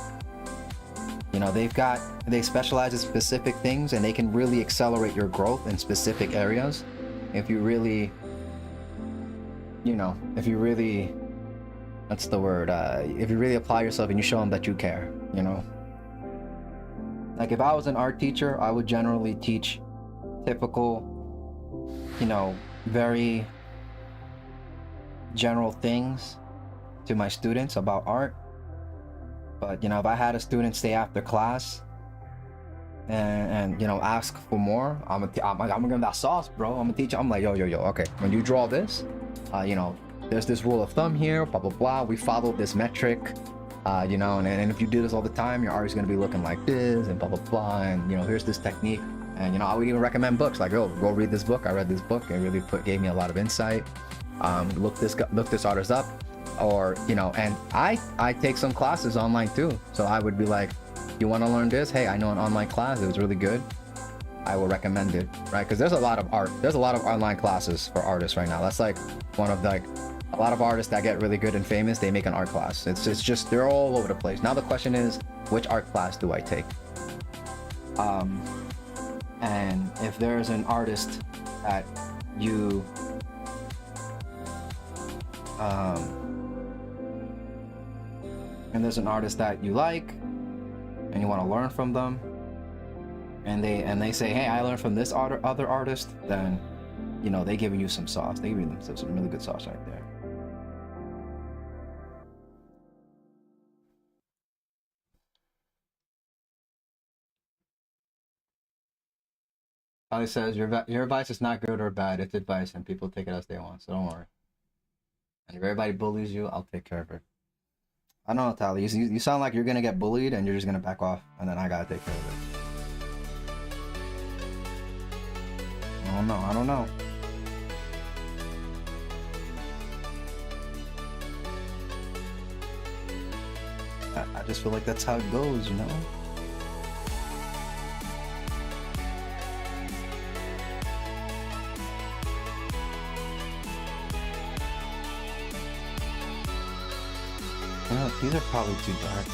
You know, they specialize in specific things, and they can really accelerate your growth in specific areas if you really, you know, if you really apply yourself and you show them that you care, you know. Like, if I was an art teacher, I would generally teach typical, you know, very general things to my students about art. But, you know, if I had a student stay after class and you know, ask for more, I'm gonna give them that sauce, bro. I'm gonna teach you. I'm like, yo, okay, when you draw this, you know, there's this rule of thumb here, blah blah blah, we follow this metric, you know, and if you do this all the time, your art is going to be looking like this, and blah blah blah, and you know, here's this technique. And you know, I would even recommend books, like, oh, go read this book. I read this book, it really gave me a lot of insight. Look this artist up. Or, you know, and I take some classes online too, so I would be like, you want to learn this? Hey, I know an online class, it was really good, I will recommend it, right? Because there's a lot of online classes for artists right now. That's like one of like a lot of artists that get really good and famous, they make an art class. It's just, they're all over the place. Now the question is, which art class do I take? And if there's an artist that you and there's an artist that you like and you want to learn from them, and they say, hey, I learned from this other artist, then, you know, they giving you some sauce. They giving them some really good sauce right there. Ali says, your advice is not good or bad. It's advice, and people take it as they want, so don't worry. And if everybody bullies you, I'll take care of it. I don't know, Tally. You sound like you're gonna get bullied and you're just gonna back off, and then I gotta take care of it. I don't know. I just feel like that's how it goes, you know? You know, these are probably too dark.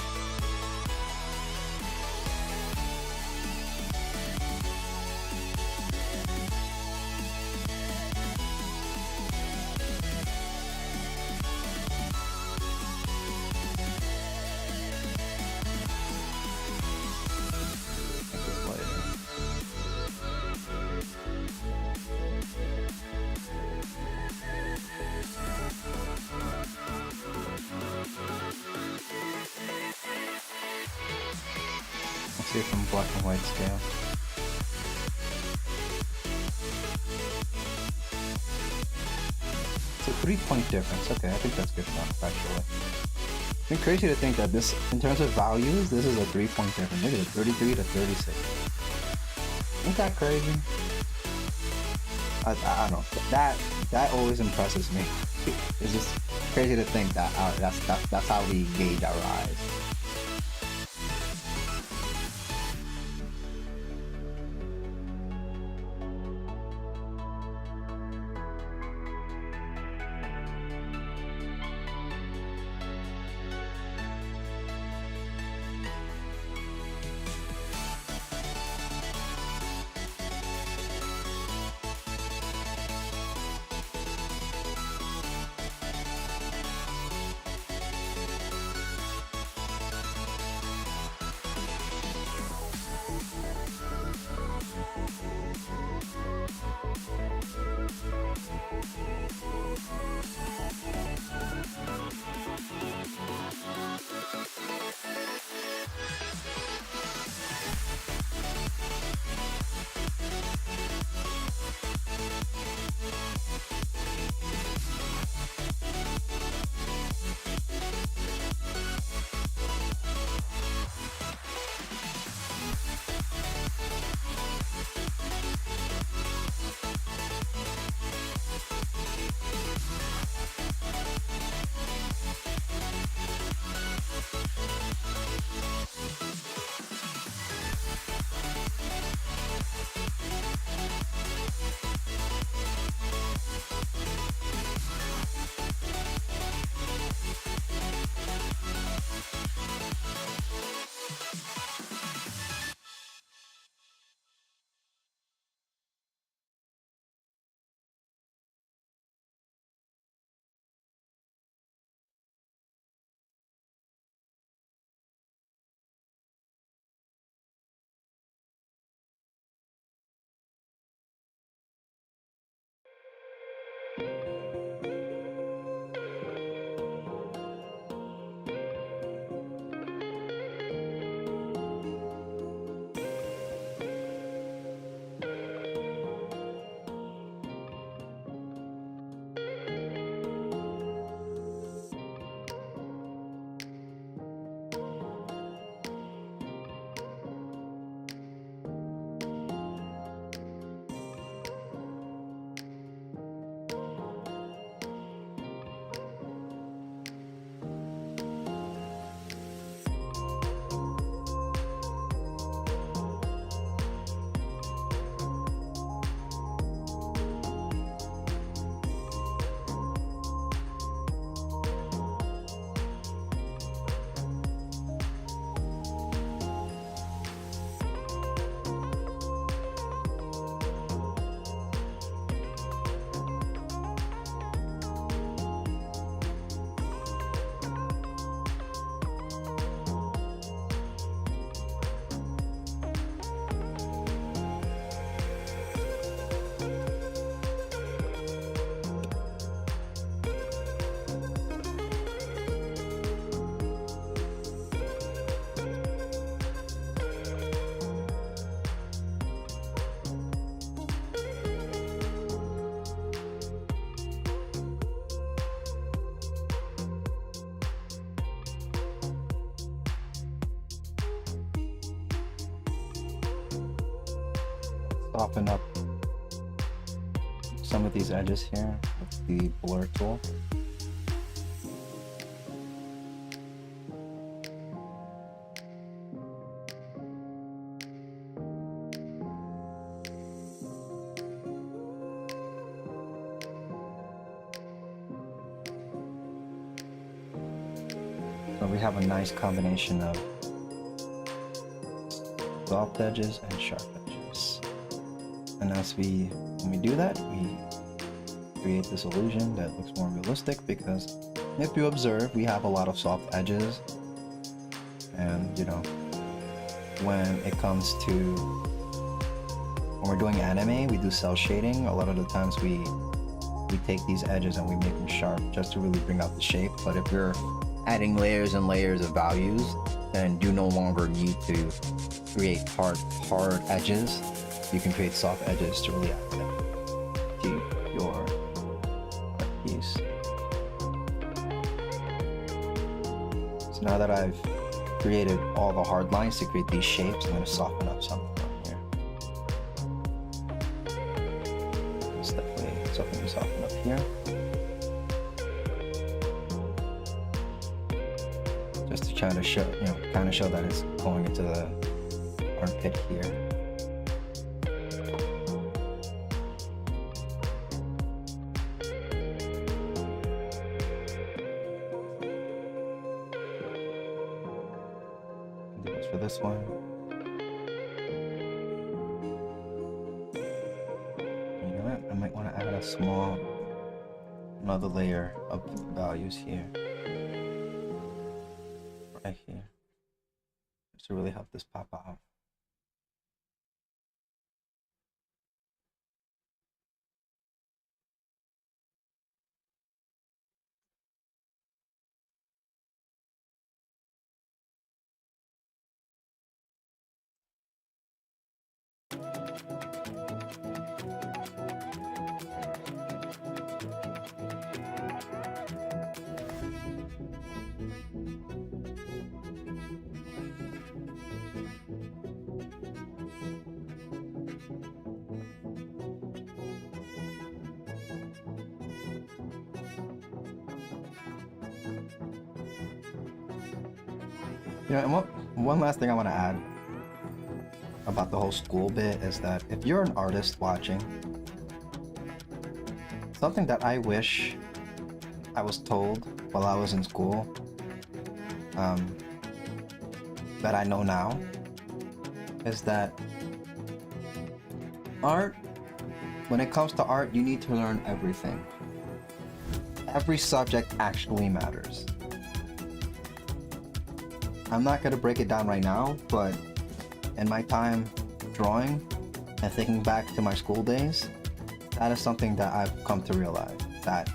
See it from black and white scale. It's a 3-point difference. Okay, I think that's good enough, actually. It's been crazy to think that this, in terms of values, this is a 3-point difference. Look at it, 33 to 36. Ain't that crazy? I don't know. That always impresses me. It's just crazy to think that that's how we gauge our eyes. Soften up some of these edges here with the blur tool. So we have a nice combination of soft edges and sharp edges. And when we do that, we create this illusion that looks more realistic, because if you observe, we have a lot of soft edges. And you know, when it comes to when we're doing anime, we do cell shading. A lot of the times we take these edges and we make them sharp just to really bring out the shape. But if you're adding layers and layers of values, and you no longer need to create hard edges. You can create soft edges to really add to your piece. So now that I've created all the hard lines to create these shapes, I'm going to soften up some on here. It's definitely something to soften up here. Just to try to show, kind of show that it's going into the armpit here. Do this for this one. You know what? I might want to add another layer of values here. Right here, just to really help this pop out. And one last thing I want to add about the whole school bit is that if you're an artist watching, something that I wish I was told while I was in school, that I know now, is that art, when it comes to art, you need to learn everything. Every subject actually matters. I'm not going to break it down right now, but in my time drawing and thinking back to my school days, that is something that I've come to realize. That,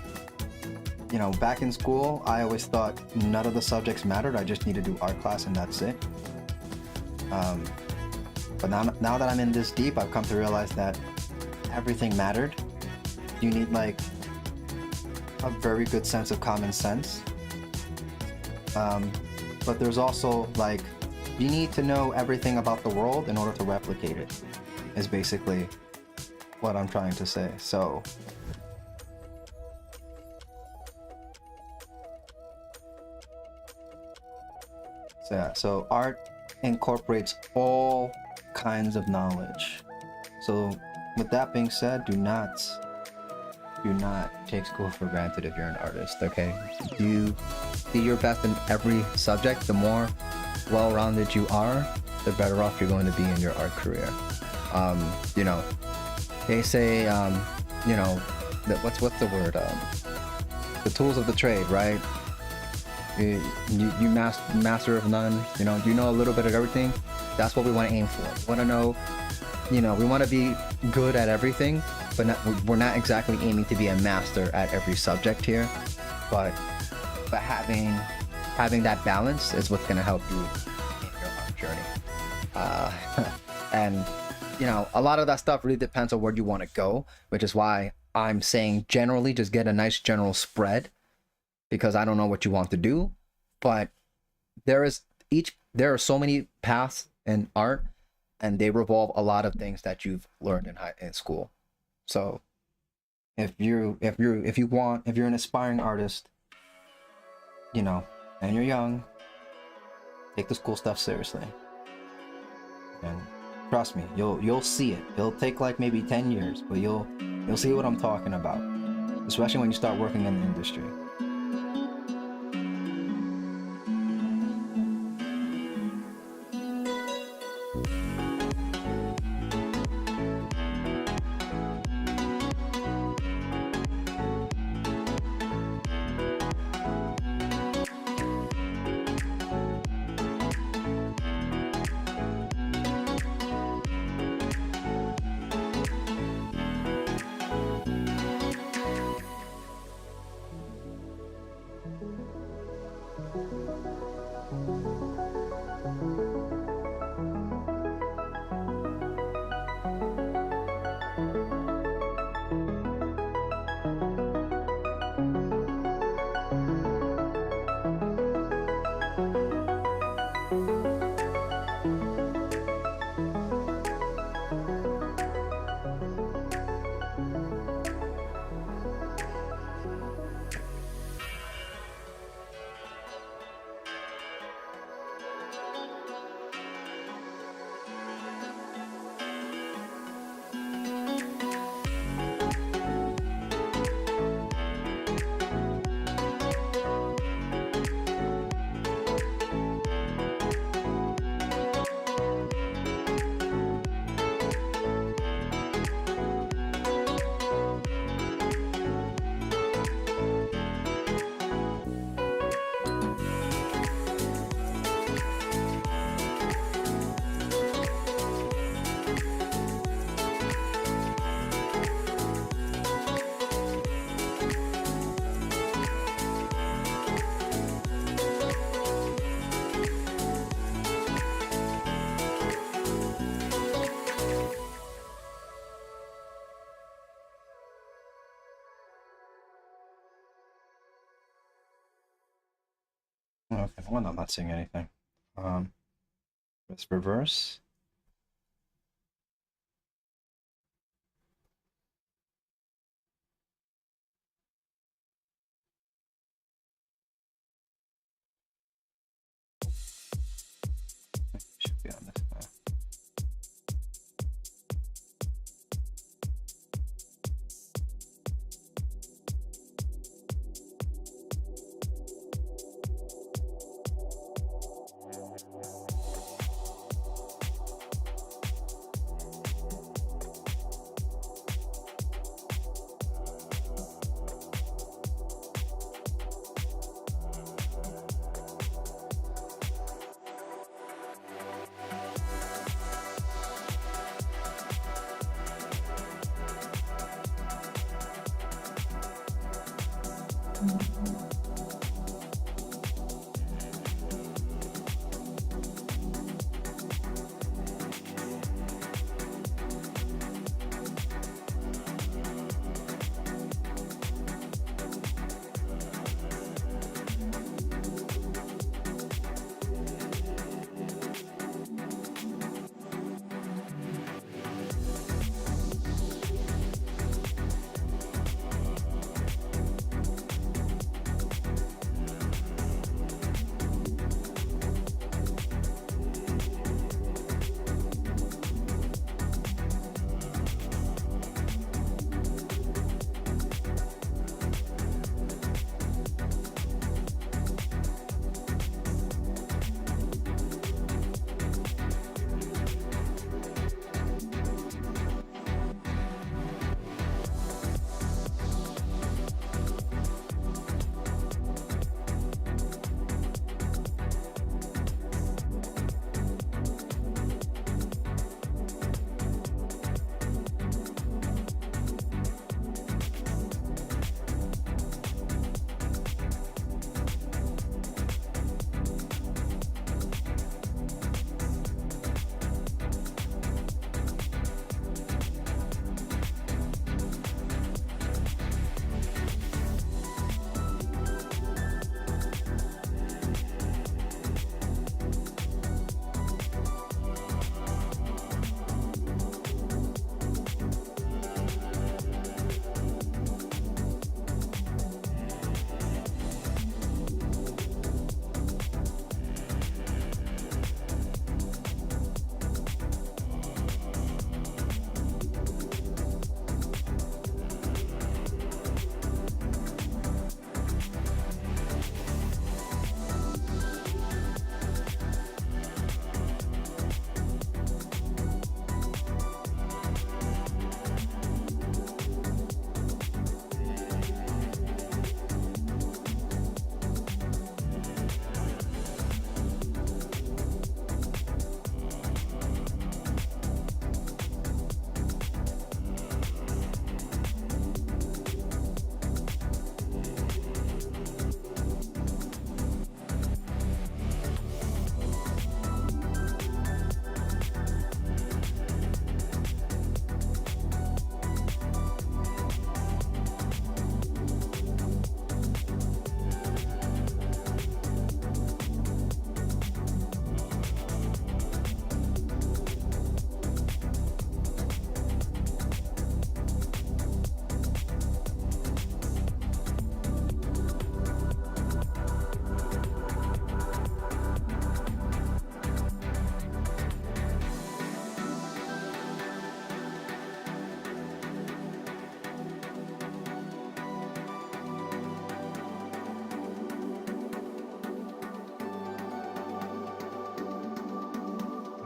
back in school, I always thought none of the subjects mattered. I just need to do art class and that's it. But now that I'm in this deep, I've come to realize that everything mattered. You need like a very good sense of common sense. But there's also like, you need to know everything about the world in order to replicate it, is basically what I'm trying to say. So yeah, so art incorporates all kinds of knowledge. So with that being said, do not take school for granted if you're an artist, okay? You do your best in every subject. The more well-rounded you are, the better off you're going to be in your art career. They say, what's the word? The tools of the trade, right? You master of none. You know a little bit of everything. That's what we want to aim for. We want to know, we want to be good at everything, but we're not exactly aiming to be a master at every subject here. But having that balance is what's going to help you in your art journey. And a lot of that stuff really depends on where you want to go, which is why I'm saying generally just get a nice general spread, because I don't know what you want to do, but there are so many paths in art, and they revolve a lot of things that you've learned in school. So if you're an aspiring artist, and you're young, take the school stuff seriously. And trust me, you'll see it. It'll take like maybe 10 years, but you'll see what I'm talking about, especially when you start working in the industry. Okay, well, I'm not seeing anything. Let's reverse. Should be on this now.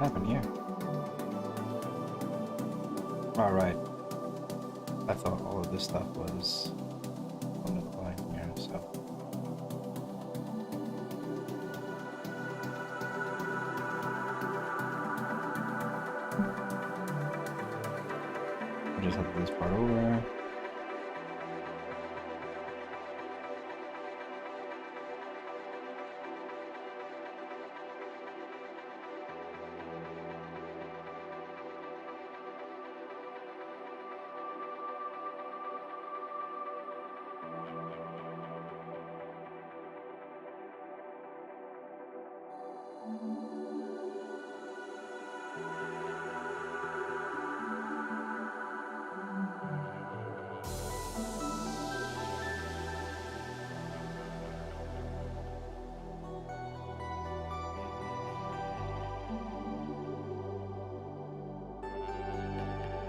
What happened here? All right. I thought all of this stuff was on the line here, so. I just have to do this part over.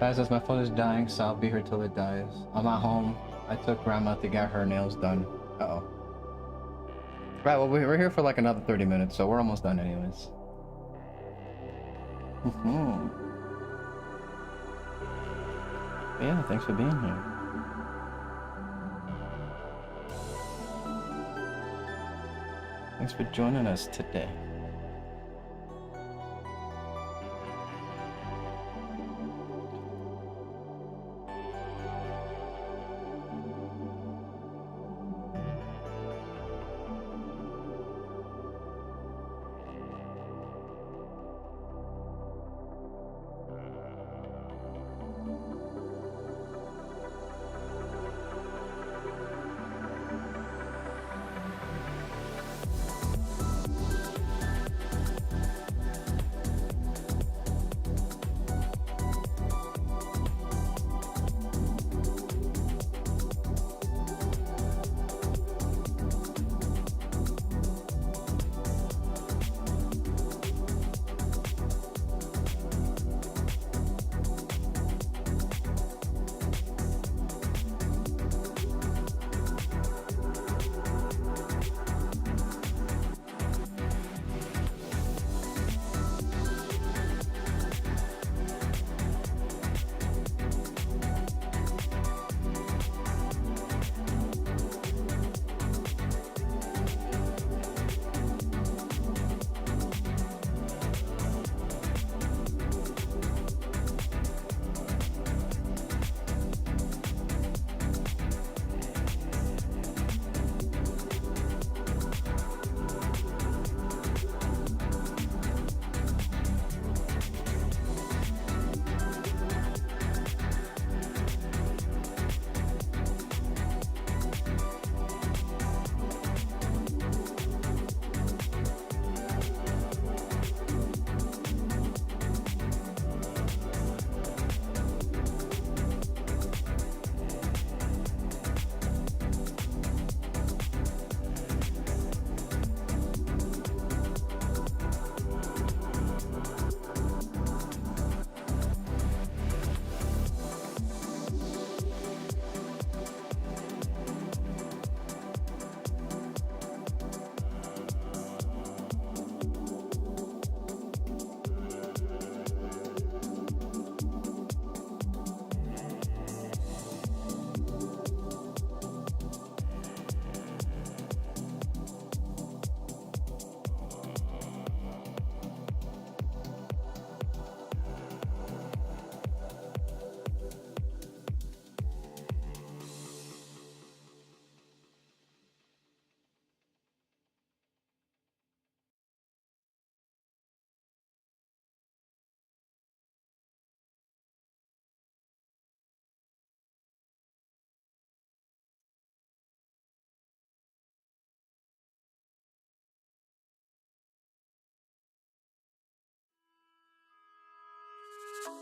Guys, as my phone is dying, so I'll be here till it dies. I'm at home. I took grandma to get her nails done. Uh-oh. Right, well, we're here for like another 30 minutes, so we're almost done anyways. Yeah, thanks for being here. Thanks for joining us today.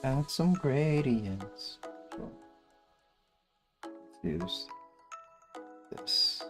Add some gradients. Sure. Let's use this.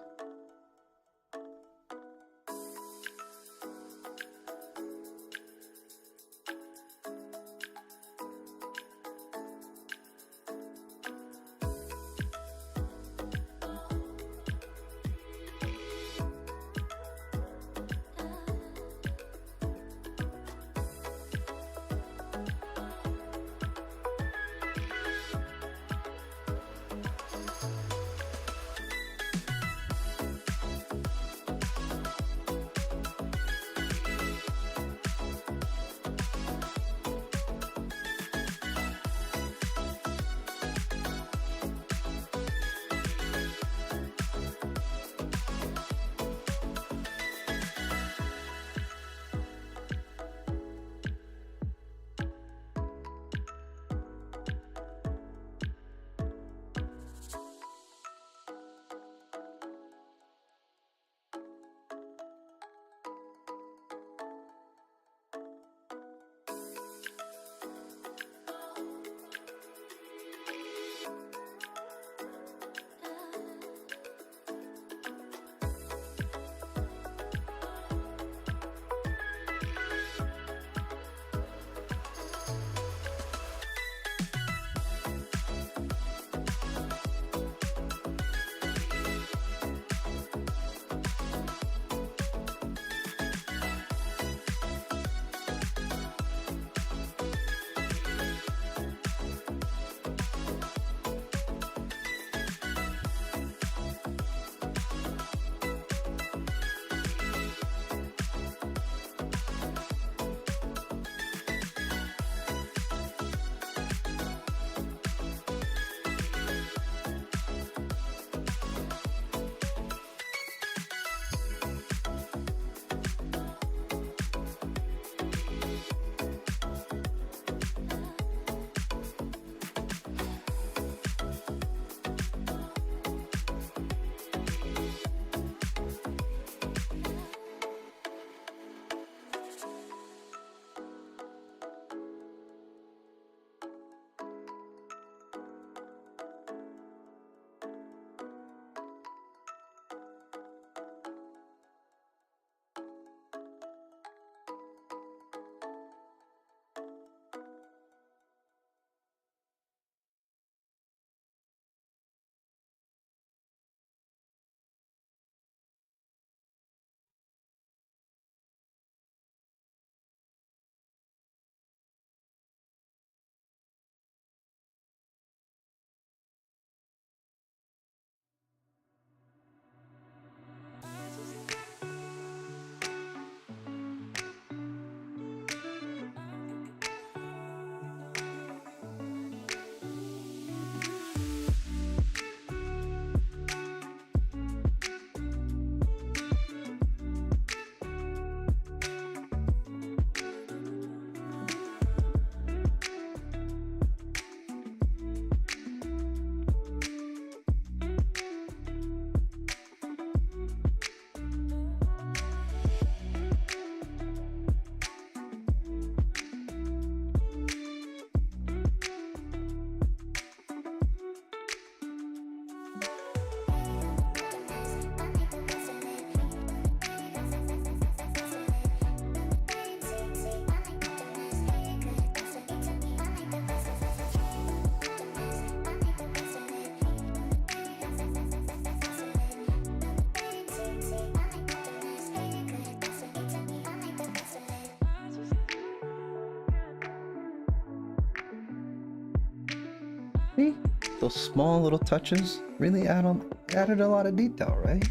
See? Those small little touches really added a lot of detail, right?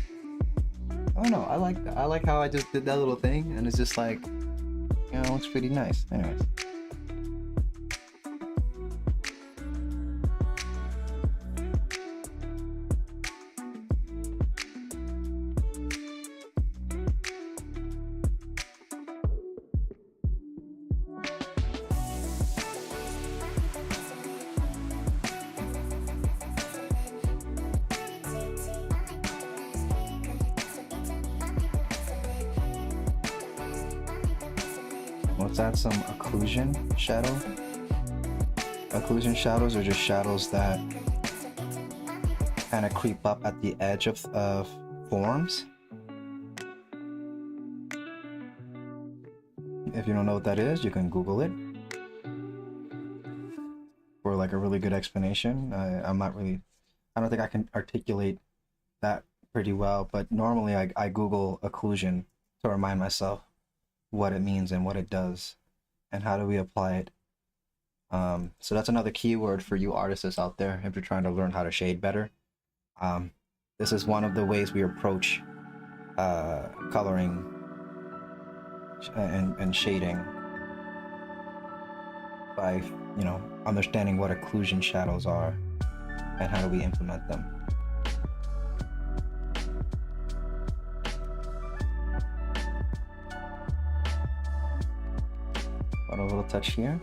I don't know. I like that. I like how I just did that little thing, and it's just like, you know, it looks pretty nice. Anyways. Let's add some occlusion shadow. Occlusion shadows are just shadows that kind of creep up at the edge of forms. If you don't know what that is, you can Google it for like a really good explanation. I'm not really, I don't think I can articulate that pretty well, but normally I Google occlusion to remind myself what it means and what it does and how do we apply it. So that's another keyword for you artists out there if you're trying to learn how to shade better. This is one of the ways we approach coloring and shading by, you know, understanding what occlusion shadows are and how do we implement them. Got a little touch here.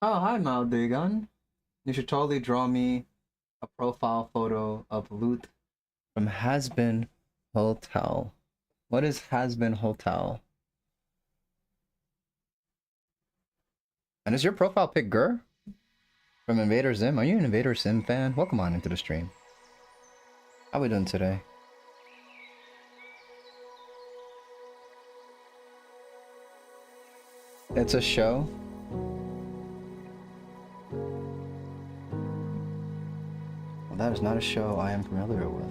Oh, hi, Maldigan. You should totally draw me a profile photo of Luth from Hasbin Hotel. What is Hasbin Hotel? And is your profile pic Gur from Invader Zim? Are you an Invader Sim fan? Welcome on into the stream. How we doing today? It's a show. Well, that is not a show I am familiar with.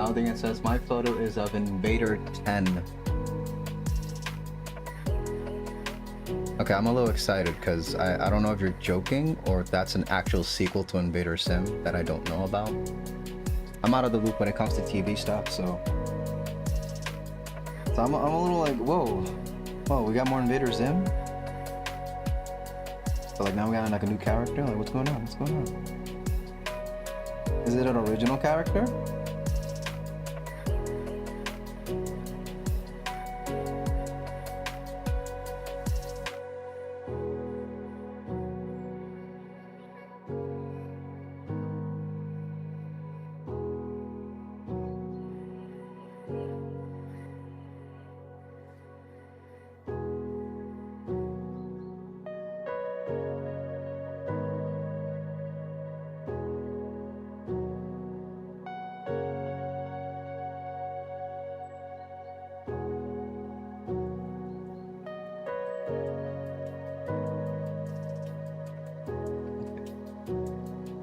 don't think it says my photo is of Invader 10. Okay, I'm a little excited because I don't know if you're joking or if that's an actual sequel to Invader Sim that I don't know about. I'm out of the loop when it comes to TV stuff, so I'm a little like, whoa, we got more Invader Sim? So like now we got like a new character? Like what's going on? What's going on? Is it an original character?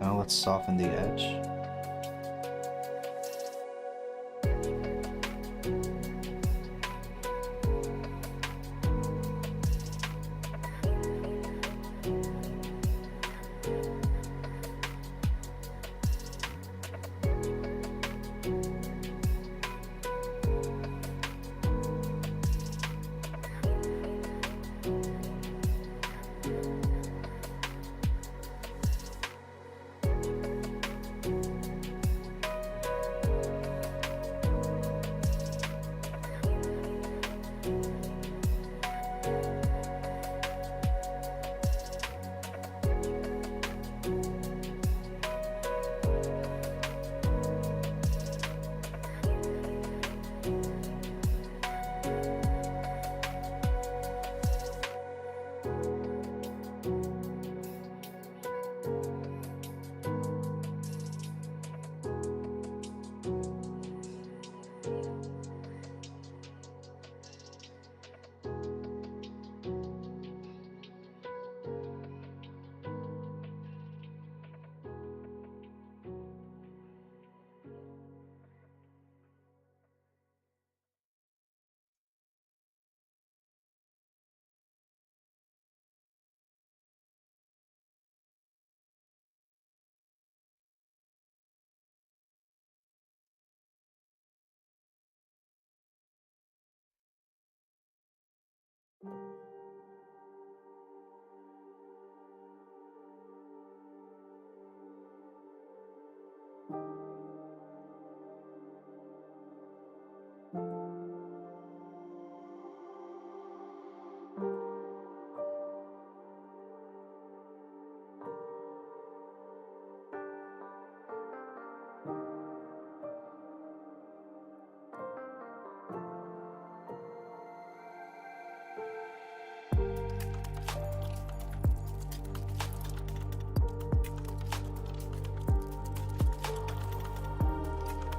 Now let's soften the edge.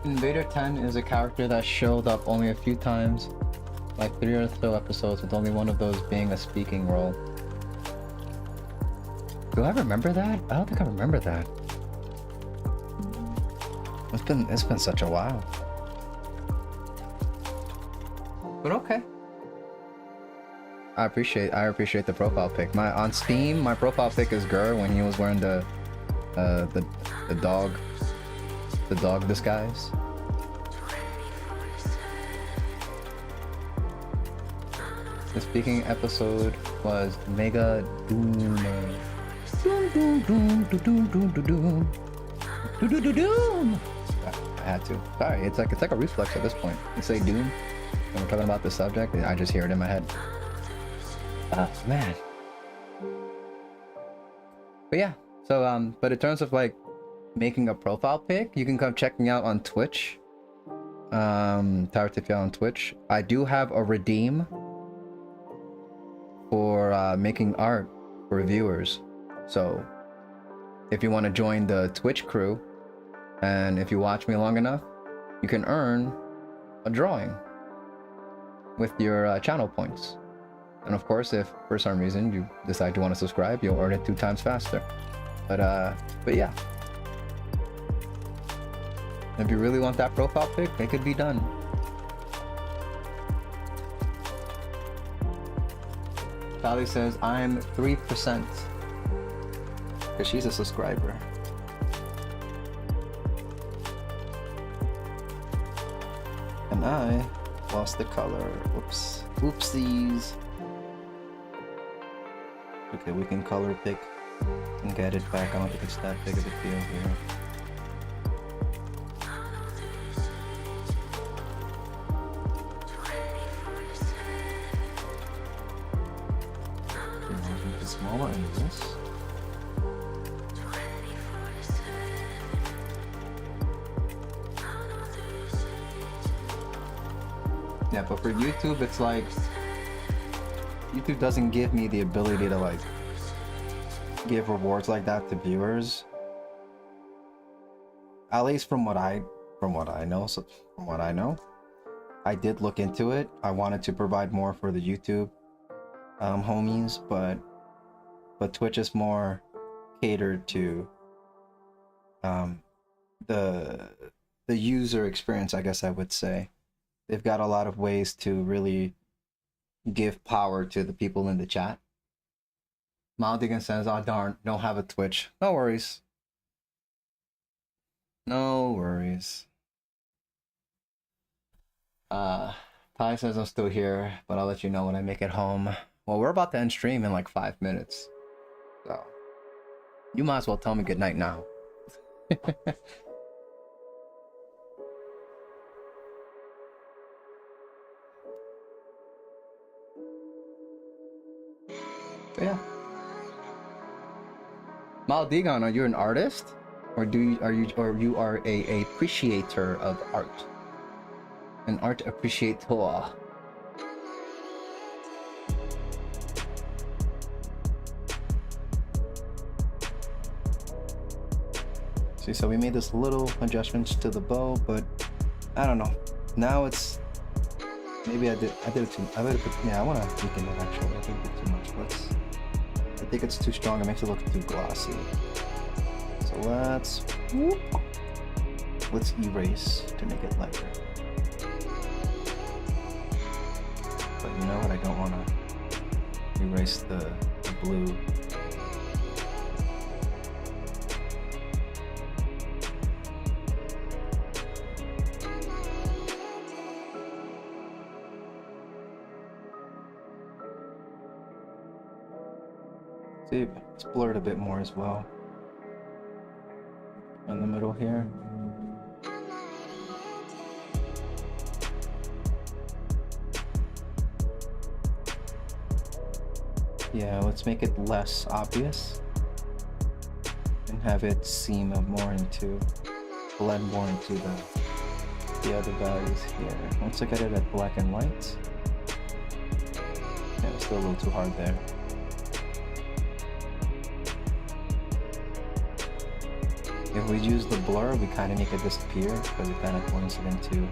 Invader 10 is a character that showed up only a few times, like 3 or so episodes, with only one of those being a speaking role. Do I remember that? I don't think I remember that. It's been such a while. But okay. I appreciate the profile pic. On Steam, my profile pic is Gur when he was wearing the dog disguise. The speaking episode was Mega Doom. Doom. I had to. Sorry, it's like a reflex at this point. You say Doom when we're talking about the subject, I just hear it in my head. Oh man. But yeah, so but in terms of like making a profile pic, you can come check me out on Twitch. Tower Tifia on Twitch. I do have a redeem for making art for viewers. So if you want to join the Twitch crew, and if you watch me long enough, you can earn a drawing with your channel points. And of course, if for some reason you decide to want to subscribe, you'll earn it 2 times faster. But yeah. If you really want that profile pic, it could be done. Sally says, I'm 3%. Because she's a subscriber. And I lost the color. Whoops. Oopsies. Okay, we can color pick and get it back. I don't think it's that big of a deal here. Smaller in this. Yeah, but for YouTube, it's like YouTube doesn't give me the ability to like give rewards like that to viewers. At least from what I know. So from what I know, I did look into it. I wanted to provide more for the YouTube homies, but Twitch is more catered to the user experience, I guess I would say. They've got a lot of ways to really give power to the people in the chat. Maldigan says, oh darn, don't have a Twitch. No worries. No worries. Ty says I'm still here, but I'll let you know when I make it home. Well, we're about to end stream in like 5 minutes. So, you might as well tell me goodnight now. But yeah. Maldigon, are you an artist? Or you are a appreciator of art? An art appreciator. See, so we made this little adjustments to the bow, but I don't know. Now it's maybe I did it too. Yeah, I want to weaken it actually. I think it's too much. I think it's too strong. It makes it look too glossy. So let's erase to make it lighter. But you know what? I don't want to erase the blue. See, it's blurred a bit more as well. In the middle here. Yeah, let's make it less obvious. And have it seem more into, blend more into the other values here. Once I get it at black and white. Yeah, it's still a little too hard there. If we use the blur, we kind of make it disappear because it kind of points it into.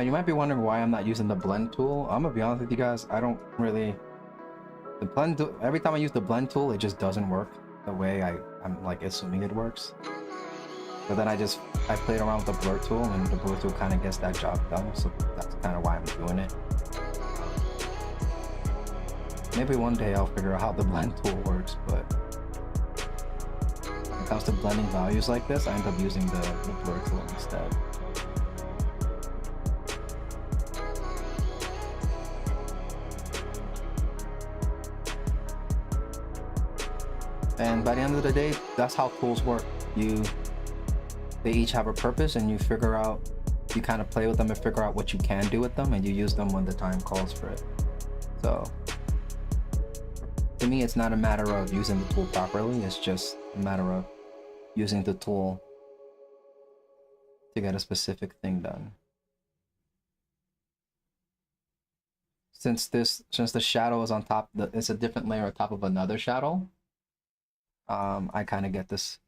You might be wondering why I'm not using the blend tool. I'm gonna be honest with you guys, I don't really. The blend, every time I use the blend tool, it just doesn't work the way I'm like assuming it works. But then I played around with the blur tool, and the blur tool kind of gets that job done, so that's kind of why I'm doing it. Maybe one day I'll figure out how the blend tool works, but when it comes to blending values like this, I end up using the blur tool instead. And by the end of the day, that's how tools work. They each have a purpose, and you kind of play with them and figure out what you can do with them, and you use them when the time calls for it. So to me, it's not a matter of using the tool properly, it's just a matter of using the tool to get a specific thing done. Since the shadow is on top, it's a different layer on top of another shadow, I kind of get this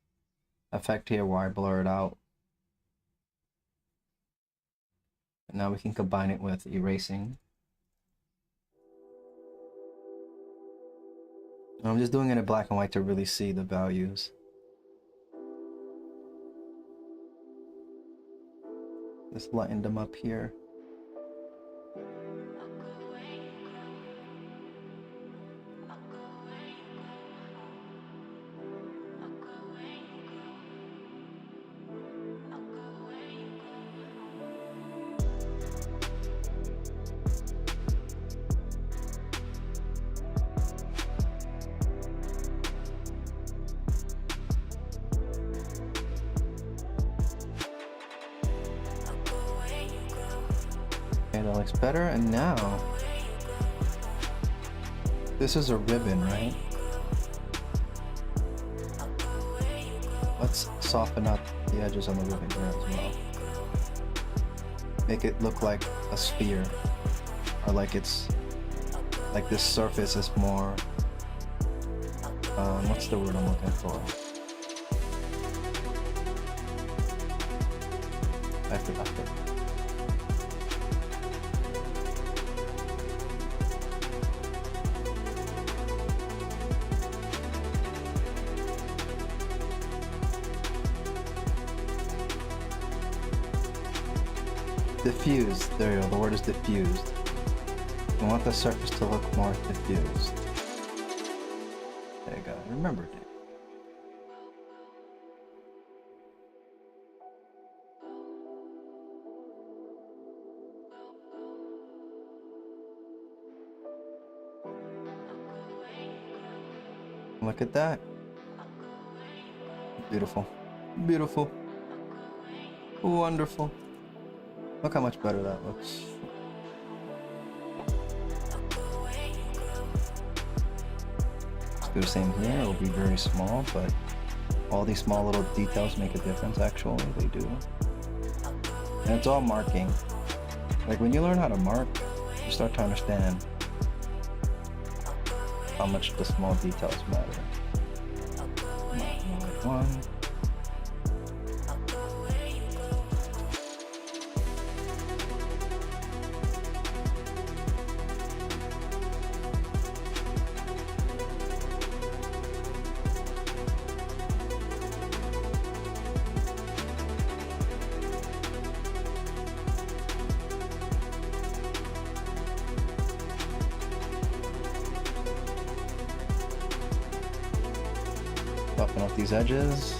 effect here where I blur it out. Now we can combine it with erasing. I'm just doing it in black and white to really see the values. Just lighten them up here. Okay, that looks better. And now, this is a ribbon, right? Let's soften up the edges on the ribbon here as well. Make it look like a sphere, or like it's like this surface is more. What's the word I'm looking for? I forgot it. Diffused. There you go. The word is diffused. You want the surface to look more diffused. There you go. Remembered it. Look at that. Beautiful. Beautiful. Wonderful. Look how much better that looks. Let's do the same here. It'll be very small, but all these small little details make a difference, actually. They do. And it's all marking. Like when you learn how to mark, you start to understand how much the small details matter. One. Buffing up these edges.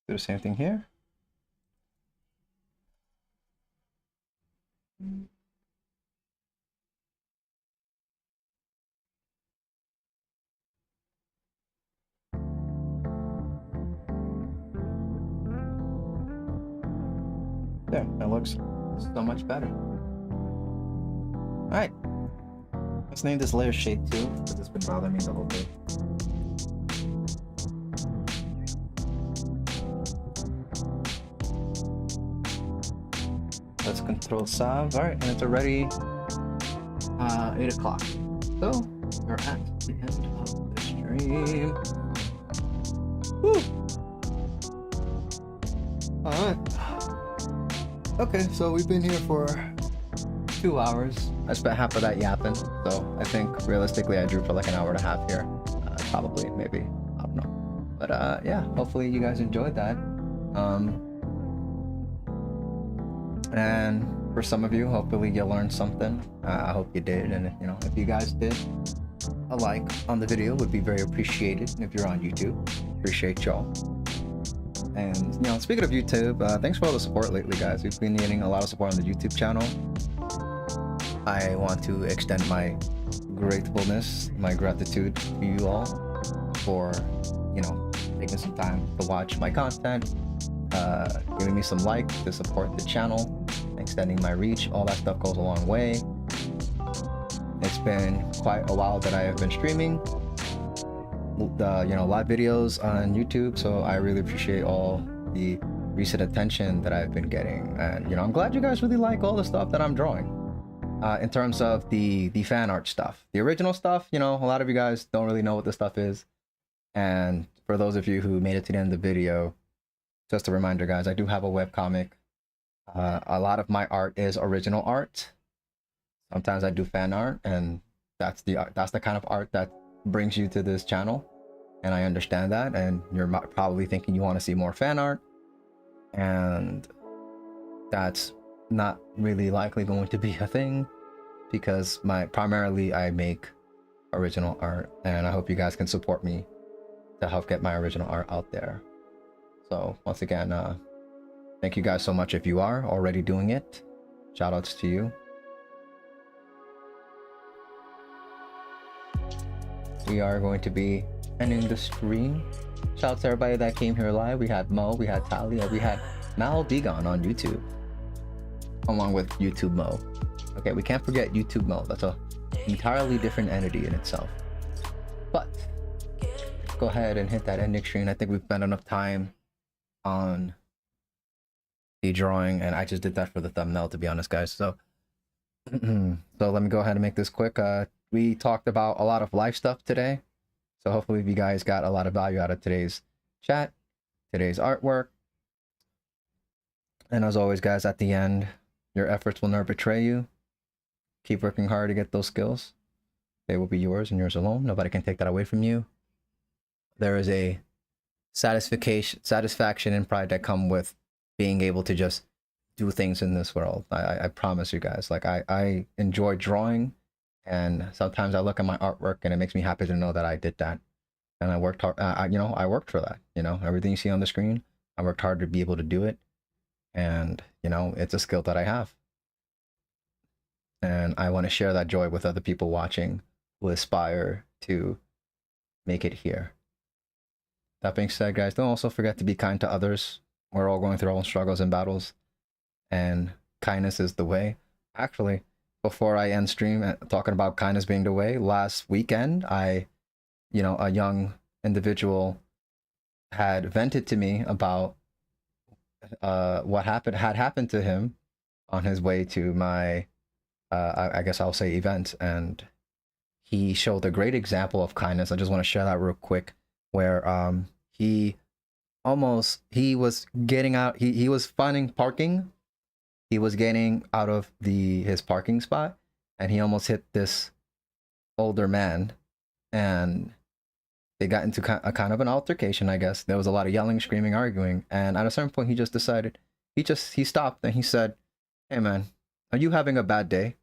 Do the same thing here. There, that looks so much better. Alright. Let's name this layer shade 2, because it's been bothering me the whole day. Let's control Sav. Alright, and it's already 8 o'clock. So, we're at the end of the stream. Woo! Alright. Okay, so we've been here for 2 hours. I spent half of that yapping, so I think realistically I drew for like an hour and a half here. Probably, maybe. I don't know. But yeah, hopefully you guys enjoyed that. And for some of you, hopefully you learned something. I hope you did, and you know, if you guys did, a like on the video would be very appreciated. And if you're on YouTube, appreciate y'all. And you know, speaking of YouTube, thanks for all the support lately, guys. We've been getting a lot of support on the YouTube channel. I want to extend my gratefulness, my gratitude to you all for, you know, taking some time to watch my content, giving me some like to support the channel, extending my reach. All that stuff goes a long way. It's been quite a while that I have been streaming the live videos on YouTube, so I really appreciate all the recent attention that I've been getting, and I'm glad you guys really like all the stuff that I'm drawing. In terms of the fan art stuff, the original stuff, a lot of you guys don't really know what this stuff is, and for those of you who made it to the end of the video, just a reminder, guys, I do have a webcomic. A lot of my art is original art. Sometimes I do fan art, and that's the kind of art that brings you to this channel, and I understand that, and you're probably thinking you want to see more fan art, and that's not really likely going to be a thing, because primarily I make original art, and I hope you guys can support me to help get my original art out there. So once again, thank you guys so much if you are already doing it. Shout outs to you. We are going to be ending the stream. Shout out to everybody that came here live. We had Mo, we had Talia, we had Mal Degon on YouTube, along with YouTube Mo. Okay, we can't forget YouTube Mo. That's a entirely different entity in itself. But go ahead and hit that ending screen. I think we've spent enough time on the drawing, and I just did that for the thumbnail, to be honest, guys. So so let me go ahead and make this quick. We talked about a lot of life stuff today, so hopefully you guys got a lot of value out of today's chat, today's artwork. And as always, guys, at the end, your efforts will never betray you. Keep working hard to get those skills. They will be yours and yours alone. Nobody can take that away from you. There is a satisfaction and pride that come with being able to just do things in this world. I promise you guys, like I enjoy drawing, and sometimes I look at my artwork and it makes me happy to know that I did that, and I worked hard. I worked for that. Everything you see on the screen, I worked hard to be able to do it, and it's a skill that I have, and I want to share that joy with other people watching who aspire to make it here. That being said, guys, don't also forget to be kind to others. We're all going through our own struggles and battles, and kindness is the way. Actually, before I end stream talking about kindness being the way, last weekend, a young individual had vented to me about what had happened to him on his way to my, I guess I'll say, event, and he showed a great example of kindness. I just want to share that real quick, where he was getting out, he was finding parking. He was getting out of his parking spot, and he almost hit this older man, and they got into a kind of an altercation, I guess. There was a lot of yelling, screaming, arguing, and at a certain point he just decided, he stopped and he said, "Hey man, are you having a bad day?"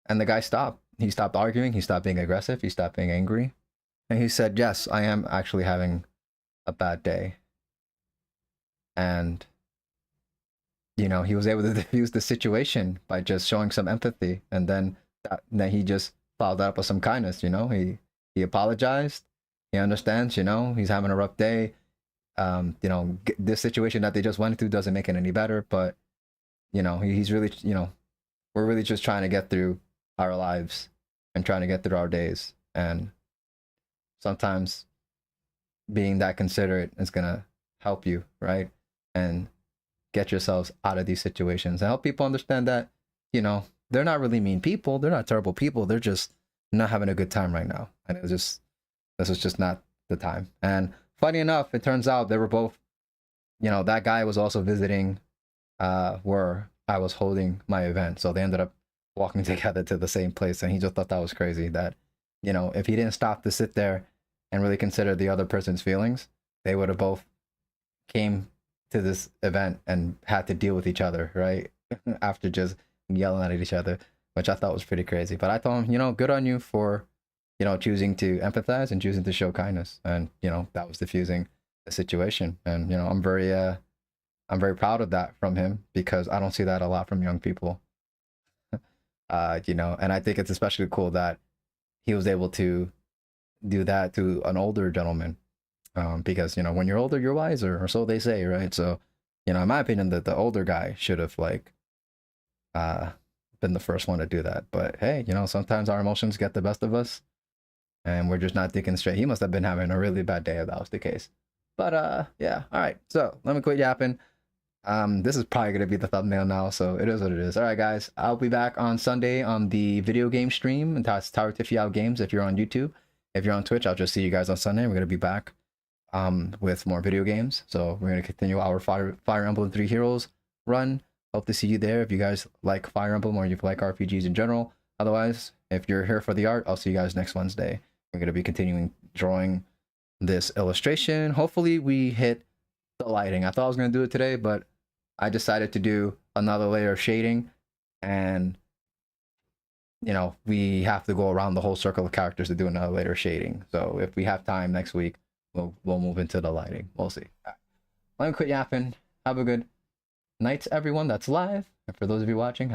And the guy stopped. He stopped arguing, he stopped being aggressive, he stopped being angry, and he said, "Yes, I am actually having a bad day." And he was able to diffuse the situation by just showing some empathy, and then he just followed up with some kindness. He apologized. He understands. He's having a rough day. This situation that they just went through doesn't make it any better, but he's really, we're really just trying to get through our lives and trying to get through our days, and sometimes being that considerate is gonna help you, right? And get yourselves out of these situations and help people understand that, they're not really mean people. They're not terrible people. They're just not having a good time right now. And this was just not the time. And funny enough, it turns out they were both, that guy was also visiting where I was holding my event. So they ended up walking together to the same place. And he just thought that was crazy that, if he didn't stop to sit there and really consider the other person's feelings, they would have both came to this event and had to deal with each other, right? After just yelling at each other, which I thought was pretty crazy. But I told him, good on you for, choosing to empathize and choosing to show kindness. And, that was diffusing the situation. And, I'm very proud of that from him, because I don't see that a lot from young people. And I think it's especially cool that he was able to do that to an older gentleman. Because when you're older, you're wiser, or so they say, right? So in my opinion, the older guy should have been the first one to do that. But hey, you know, sometimes our emotions get the best of us and we're just not thinking straight. He must have been having a really bad day if that was the case. But yeah, all right. So let me quit yapping. This is probably gonna be the thumbnail now, so it is what it is. All right, guys, I'll be back on Sunday on the video game stream, and that's Tower Tiffy Out Games. If you're on YouTube, if you're on Twitch, I'll just see you guys on Sunday. We're gonna be back with more video games. So we're gonna continue our Fire Emblem Three Heroes run. Hope to see you there if you guys like Fire Emblem or you like RPGs in general. Otherwise, if you're here for the art, I'll see you guys next Wednesday. We're gonna be continuing drawing this illustration. Hopefully, we hit the lighting. I thought I was gonna do it today, but I decided to do another layer of shading, and you know, we have to go around the whole circle of characters to do another layer of shading. So if we have time next week, we'll move into the lighting. We'll see. Right. Let me quit yapping. Have a good night, everyone that's live, and for those of you watching,